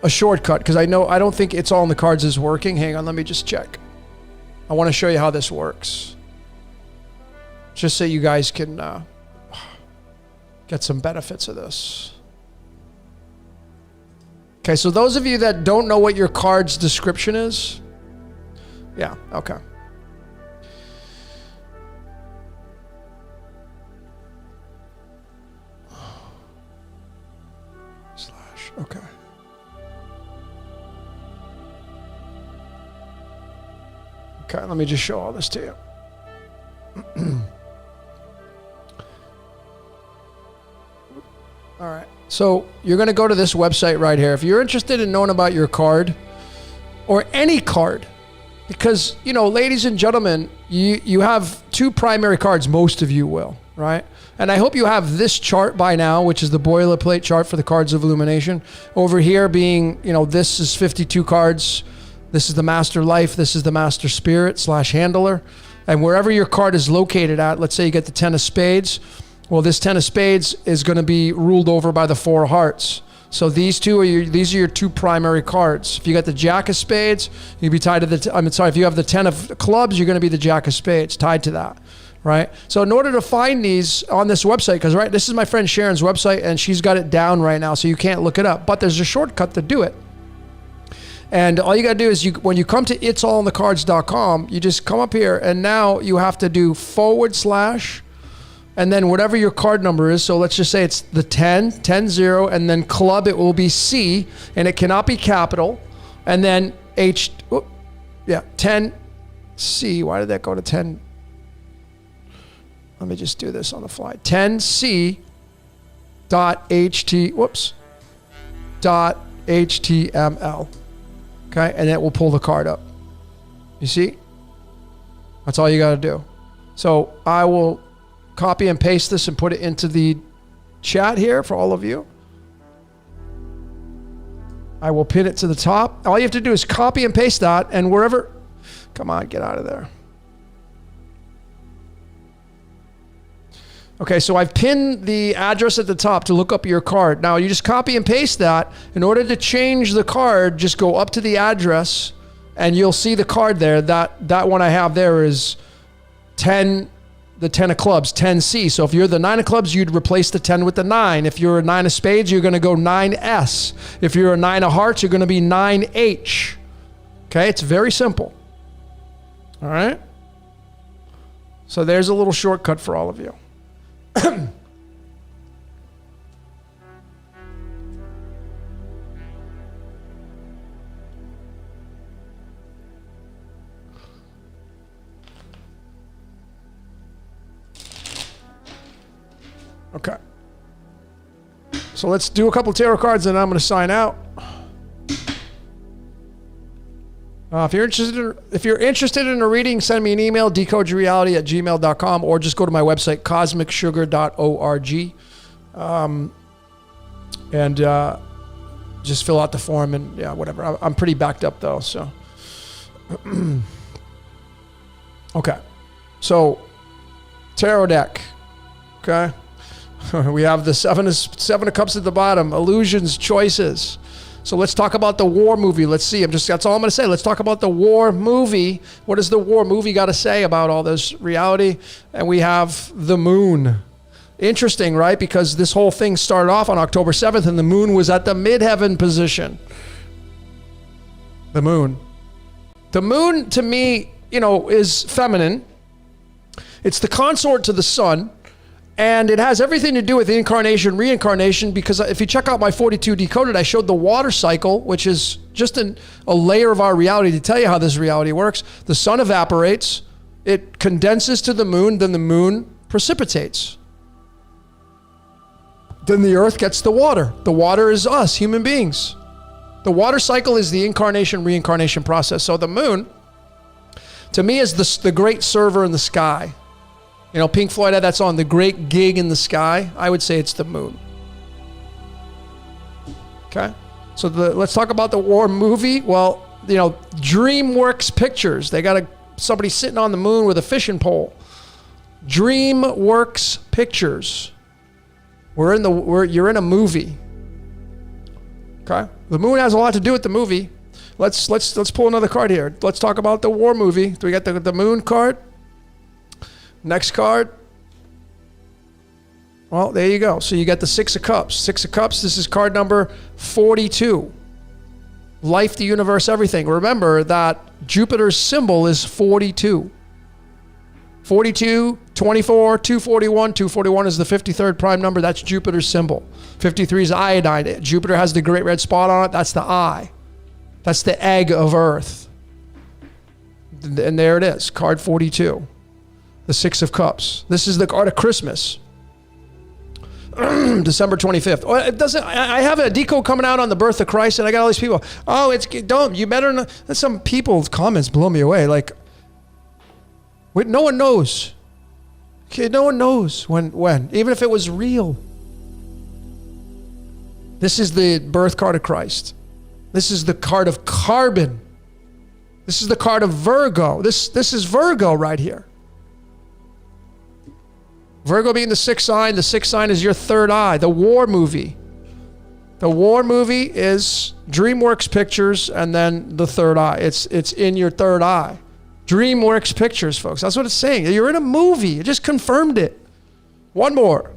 S1: shortcut, because I don't think It's All in the Cards is working. Hang on, let me just check. I want to show you how this works. Just so you guys can get some benefits of this. Okay, so those of you that don't know what your card's description is, yeah, okay. Okay. Okay, let me just show all this to you. All right. So you're going to go to this website right here. If you're interested in knowing about your card or any card, because, you know, ladies and gentlemen, you have two primary cards. Most of you will, right? And I hope you have this chart by now, which is the boilerplate chart for the cards of illumination. Over here being, you know, this is 52 cards. This is the master life. This is the master spirit / handler. And wherever your card is located at, let's say you get the 10 of spades. Well, this 10 of spades is going to be ruled over by the 4 of hearts. So these are your two primary cards. If you got the jack of spades, you'd be tied to if you have the 10 of clubs, you're going to be the jack of spades, tied to that, right? So in order to find these on this website, because this is my friend Sharon's website, and she's got it down right now, so you can't look it up. But there's a shortcut to do it. And all you got to do is when you come to it'sallinthecards.com, you just come up here, and now you have to do / and then whatever your card number is. So let's just say it's the 10, 0, and then club, it will be C, and it cannot be capital. And then 10 C. Why did that go to 10? Let me just do this on the fly. 10 C dot HT, dot HTML. Okay, and it will pull the card up. You see? That's all you got to do. So I will copy and paste this and put it into the chat here for all of you. I will pin it to the top. All you have to do is copy and paste that, and wherever, come on, get out of there. Okay, so I've pinned the address at the top to look up your card. Now you just copy and paste that. In order to change the card, just go up to the address and you'll see the card there. That one I have there is 10, the 10 of clubs, 10C. So if you're the 9 of clubs, you'd replace the 10 with the 9. If you're a 9 of spades, you're going to go 9S. If you're a 9 of hearts, you're going to be 9H. Okay, it's very simple. All right? So there's a little shortcut for all of you. Okay. So let's do a couple tarot cards and I'm going to sign out. If you're interested in a reading, send me an email, decodeyourreality@gmail.com, or just go to my website, cosmicsugar.org. And just fill out the form and yeah, whatever. I'm pretty backed up though, so. Okay. So, tarot deck. Okay. We have the seven of cups at the bottom, illusions, choices. So let's talk about the war movie. Let's see. That's all I'm going to say. Let's talk about the war movie. What does the war movie got to say about all this reality? And we have the moon. Interesting, right? Because this whole thing started off on October 7th and the moon was at the midheaven position. The moon. The moon, to me, is feminine. It's the consort to the sun. And it has everything to do with incarnation, reincarnation, because if you check out my 42 Decoded, I showed the water cycle, which is just a layer of our reality to tell you how this reality works. The sun evaporates, it condenses to the moon, then the moon precipitates. Then the earth gets the water. The water is us, human beings. The water cycle is the incarnation, reincarnation process. So the moon, to me, is the great server in the sky. Pink Floyd had that song, The Great Gig in the Sky. I would say it's the moon. Okay? So let's talk about the war movie. Well, DreamWorks Pictures. They got somebody sitting on the moon with a fishing pole. DreamWorks Pictures. You're in a movie. Okay? The moon has a lot to do with the movie. Let's pull another card here. Let's talk about the war movie. Do we got the moon card? Next card. Well, there you go. So you got the 6 of Cups. 6 of Cups, this is card number 42. Life, the universe, everything. Remember that Jupiter's symbol is 42. 42, 24, 241. 241 is the 53rd prime number. That's Jupiter's symbol. 53 is iodine. Jupiter has the great red spot on it. That's the eye. That's the egg of Earth. And there it is, card 42, the Six of Cups. This is the card of Christmas. December 25th. Oh, it doesn't. I have a decode coming out on the birth of Christ, and I got all these people. Oh, you better not. Some people's comments blow me away. Like, wait, no one knows. Okay, no one knows when, even if it was real. This is the birth card of Christ. This is the card of carbon. This is the card of Virgo. This is Virgo right here. Virgo being the sixth sign. The sixth sign is your third eye. The war movie. The war movie is DreamWorks Pictures and then the third eye. It's in your third eye. DreamWorks Pictures, folks. That's what it's saying. You're in a movie. It just confirmed it. One more.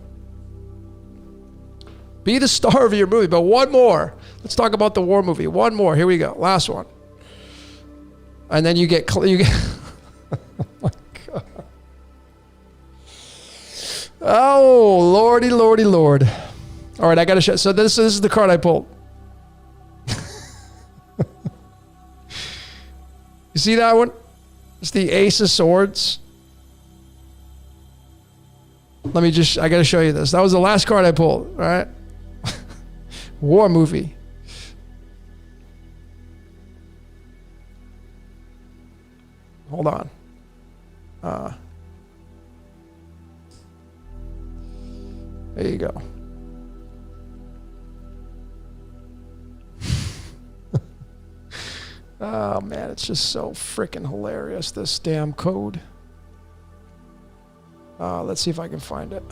S1: Be the star of your movie, but one more. Let's talk about the war movie. One more. Here we go. Last one. And then you get oh my God. Oh, Lordy, Lordy, Lord. All right, I got to show. So this is the card I pulled. You see that one? It's the Ace of Swords. I got to show you this. That was the last card I pulled, all right? War movie. Hold on. There you go. Oh man, it's just so freaking hilarious, this damn code. Let's see if I can find it.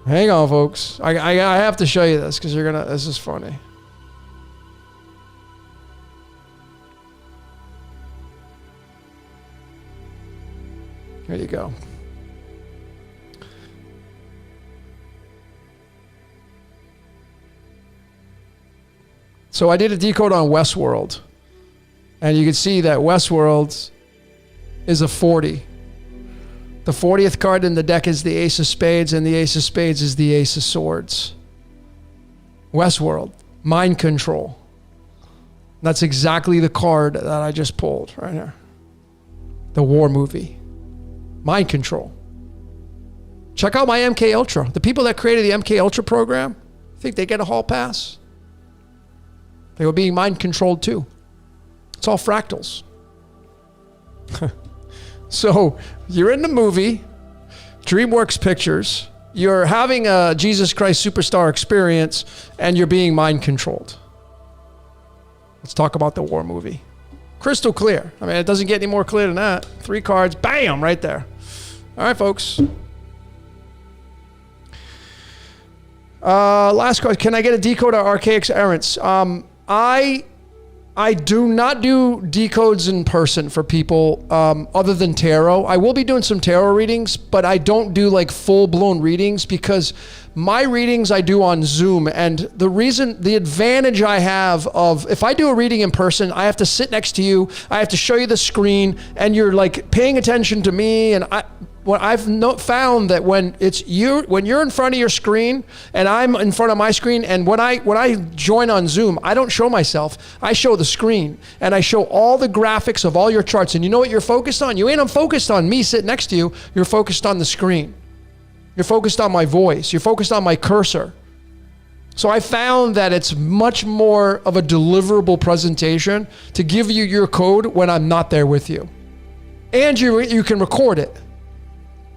S1: Hang on, folks. I have to show you this because this is funny. Here you go. So I did a decode on Westworld, and you can see that Westworld is a 40. The 40th card in the deck is the Ace of Spades, and the Ace of Spades is the Ace of Swords. Westworld, mind control. That's exactly the card that I just pulled right here. The war movie. Mind control. Check out my MK Ultra. The people that created the MK Ultra program, think they get a hall pass? They were being mind controlled too. It's all fractals. So you're in the movie, DreamWorks Pictures. You're having a Jesus Christ Superstar experience, and you're being mind controlled. Let's talk about the war movie. Crystal clear. I mean, it doesn't get any more clear than that. 3 cards, bam, right there. All right, folks. Last card. Can I get a decode of Archaic Errants? I do not do decodes in person for people other than tarot. I will be doing some tarot readings, but I don't do like full-blown readings because my readings I do on Zoom. And the advantage I have of, if I do a reading in person, I have to sit next to you, I have to show you the screen, and you're like paying attention to me. And I've found that when you're in front of your screen and I'm in front of my screen, and when I join on Zoom, I don't show myself. I show the screen, and I show all the graphics of all your charts. And you know what you're focused on? You ain't focused on me sitting next to you. You're focused on the screen. You're focused on my voice. You're focused on my cursor. So I found that it's much more of a deliverable presentation to give you your code when I'm not there with you. And you can record it.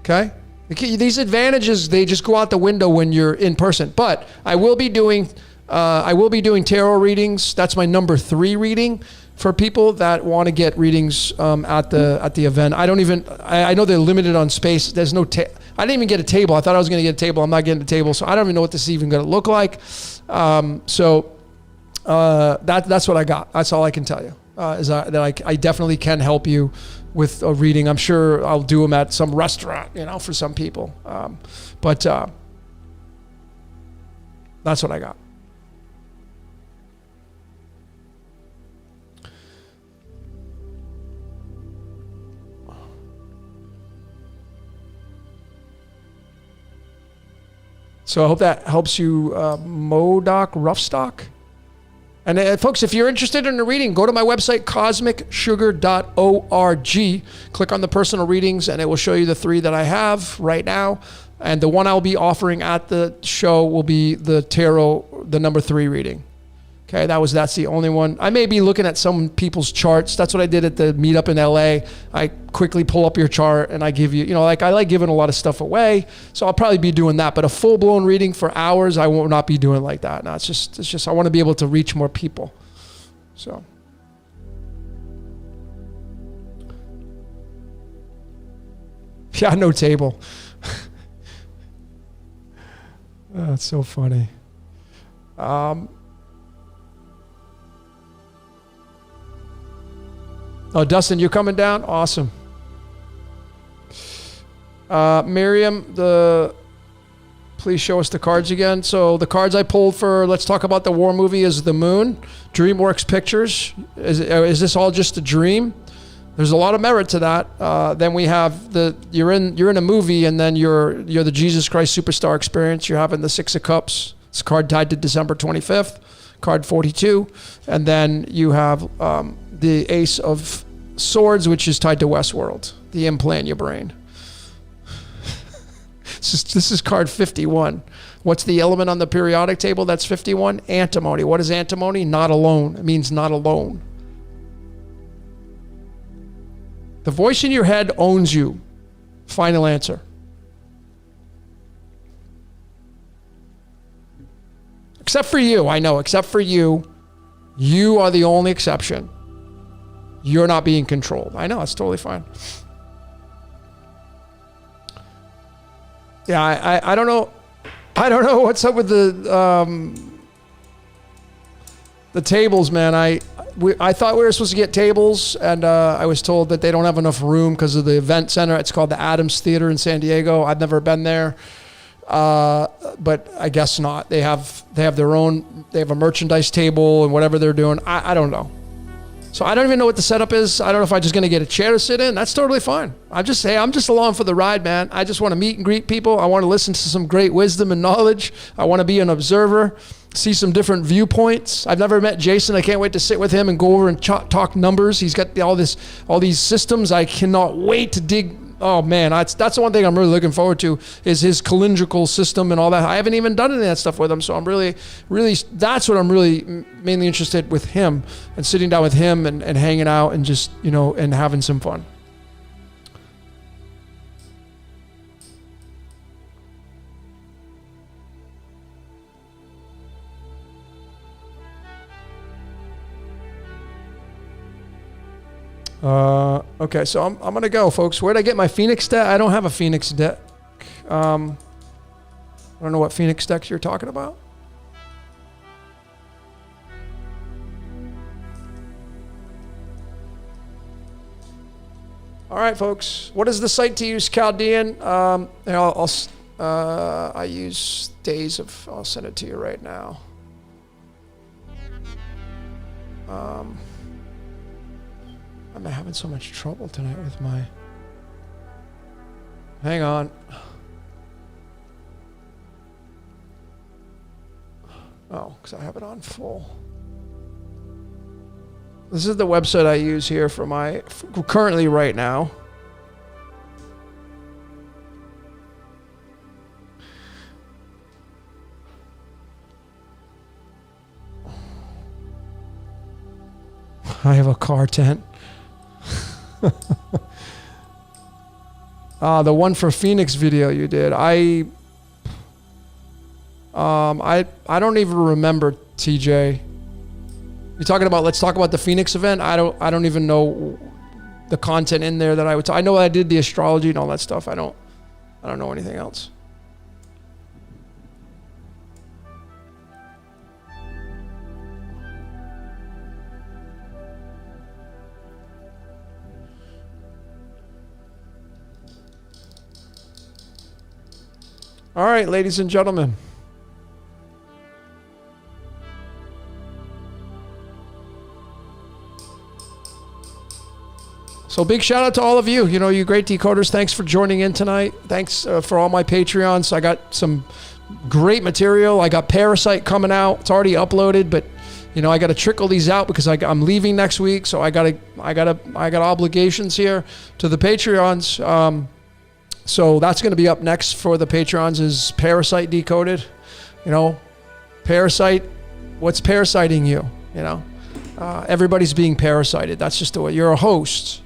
S1: Okay? These advantages, they just go out the window when you're in person. But I will be doing tarot readings. That's my number 3 reading for people that want to get readings at the event. I know they're limited on space. There's no I didn't even get a table. I thought I was going to get a table. I'm not getting a table, so I don't even know what this is even going to look like. That's what I got. That's all I can tell you. That I definitely can help you with a reading. I'm sure I'll do them at some restaurant, for some people. But that's what I got. So I hope that helps you, Modoc Roughstock. And folks, if you're interested in a reading, go to my website, cosmicsugar.org. Click on the personal readings, and it will show you the 3 that I have right now. And the one I'll be offering at the show will be the tarot, the number 3 reading. Okay, that's the only one. I may be looking at some people's charts. That's what I did at the meetup in LA. I quickly pull up your chart and I give you, like I like giving a lot of stuff away. So I'll probably be doing that. But a full-blown reading for hours, I will not be doing like that. No, it's just I want to be able to reach more people. So. Yeah, no table. That's so funny. Oh, Dustin, you're coming down? Awesome. Miriam, please show us the cards again. So the cards I pulled for Let's Talk About the War movie is the Moon, DreamWorks Pictures. Is this all just a dream? There's a lot of merit to that. Then we have you're in a movie, and then you're the Jesus Christ Superstar Experience. You're having the 6 of Cups. It's a card tied to December 25th, card 42. And then you have the Ace of Swords, which is tied to Westworld, the implant in your brain. This is card 51. What's the element on the periodic table? That's 51. Antimony. What is antimony? Not alone. It means not alone. The voice in your head owns you. Final answer. Except for you, I know, except for you. You are the only exception. You're not being controlled. I know, it's totally fine. Yeah, I don't know. I don't know what's up with the tables, man. I thought we were supposed to get tables, and I was told that they don't have enough room because of the event center. It's called the Adams Theater in San Diego. I've never been there, but I guess not. They have their own. They have a merchandise table and whatever they're doing. I don't know. So I don't even know what the setup is. I don't know if I'm just going to get a chair to sit in. That's totally fine. I'm just along for the ride, man. I just want to meet and greet people. I want to listen to some great wisdom and knowledge. I want to be an observer, see some different viewpoints. I've never met Jason. I can't wait to sit with him and go over and talk numbers. He's got all these systems. I cannot wait to dig. Oh man, that's the one thing I'm really looking forward to is his calendrical system and all that. I haven't even done any of that stuff with him, so I'm really, that's what I'm really mainly interested with him and sitting down with him and hanging out and just, and having some fun. Okay, so I'm gonna go, folks. Where'd I get my Phoenix deck? I don't have a Phoenix deck. I don't know what Phoenix decks you're talking about. All right, folks. What is the site to use, Chaldean? I use Days of. I'll send it to you right now. I'm having so much trouble tonight with my... Hang on. Oh, because I have it on full. This is the website I use here for my... currently right now. I have a car tent. The one for Phoenix video you did. I don't even remember, TJ. You're talking about Let's Talk About the Phoenix event? I don't even know the content in there that I would I know I did the astrology and all that stuff. I don't know anything else. All right, ladies and gentlemen. So big shout out to all of you. You great decoders. Thanks for joining in tonight. Thanks for all my Patreons. I got some great material. I got Parasite coming out. It's already uploaded, but You know, I got to trickle these out because I'm leaving next week, so I got obligations here to the Patreons. So that's going to be up next for the Patreons is Parasite Decoded. You know, Parasite, what's parasiting you? You know, everybody's being parasited. That's just the way. You're a host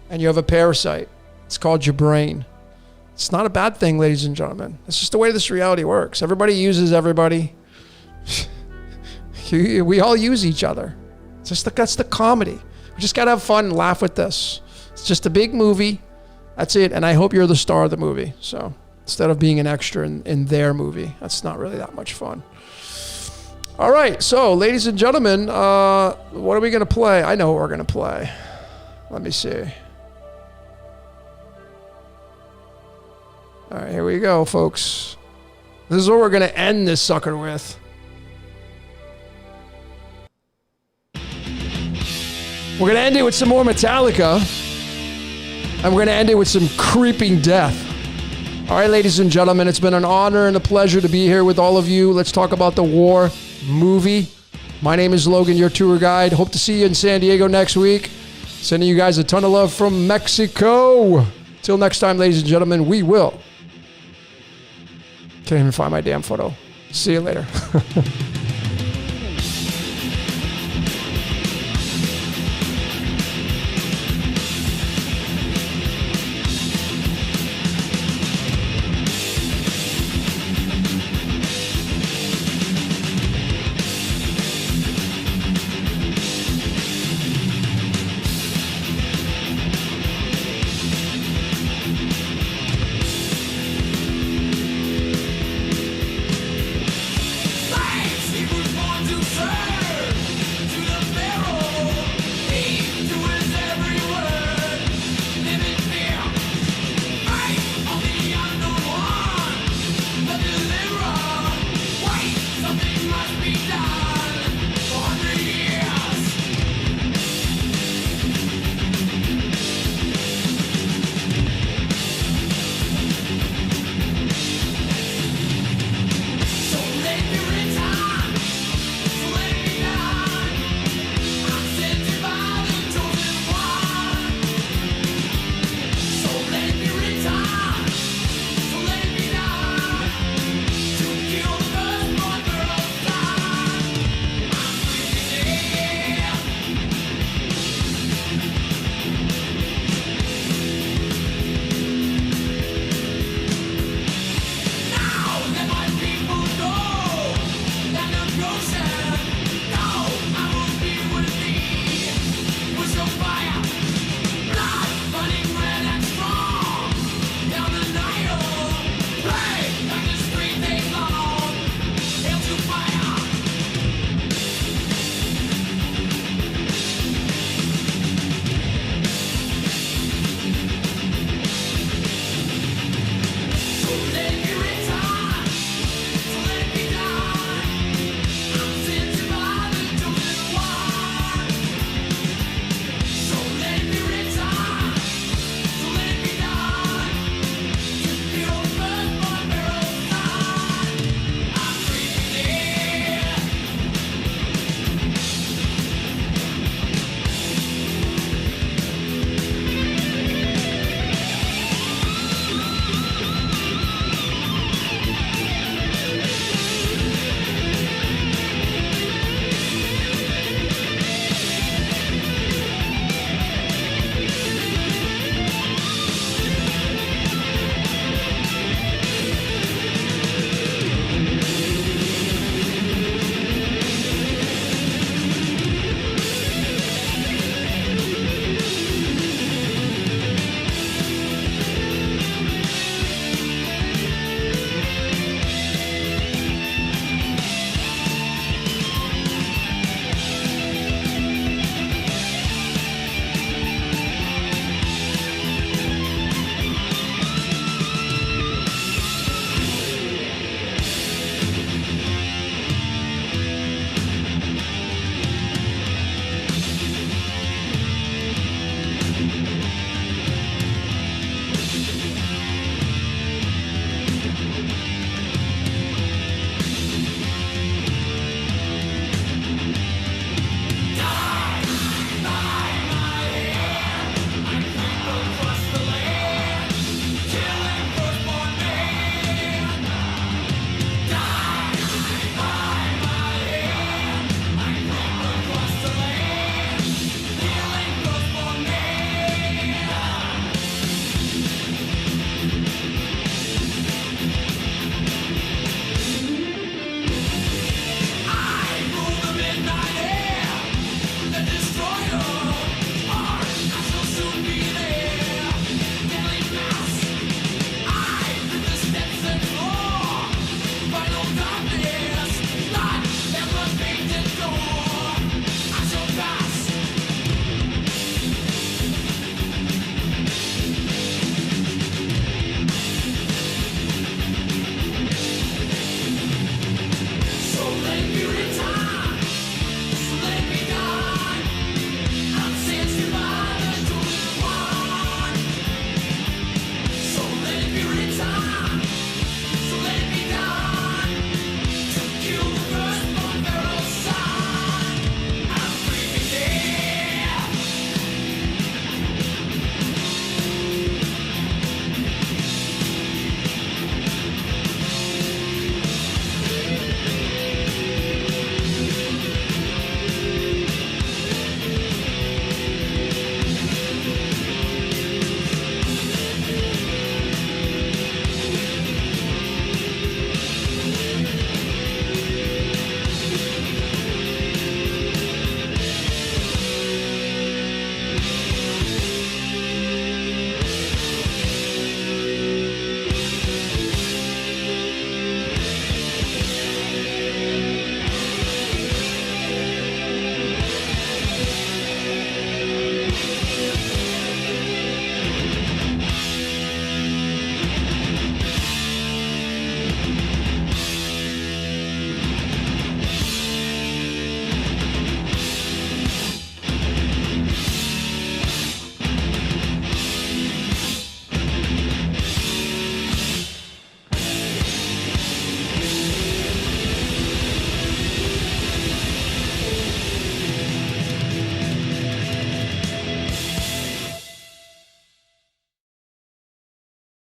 S1: and you have a parasite. It's called your brain. It's not a bad thing, ladies and gentlemen. It's just the way this reality works. Everybody uses everybody. We all use each other. It's just that's the comedy. We just got to have fun and laugh with this. It's just a big movie. That's it. And I hope you're the star of the movie. So instead of being an extra in their movie, that's not really that much fun. All right. So, ladies and gentlemen, what are we going to play? I know what we're going to play. Let me see. All right, here we go, folks. This is what we're going to end this sucker with. We're going to end it with some more Metallica. And we're going to end it with some creeping death. All right, ladies and gentlemen, it's been an honor and a pleasure to be here with all of you. Let's talk about the War movie. My name is Logan, your tour guide. Hope to see you in San Diego next week. Sending you guys a ton of love from Mexico. Till next time, ladies and gentlemen, we will. Can't even find my damn photo. See you later.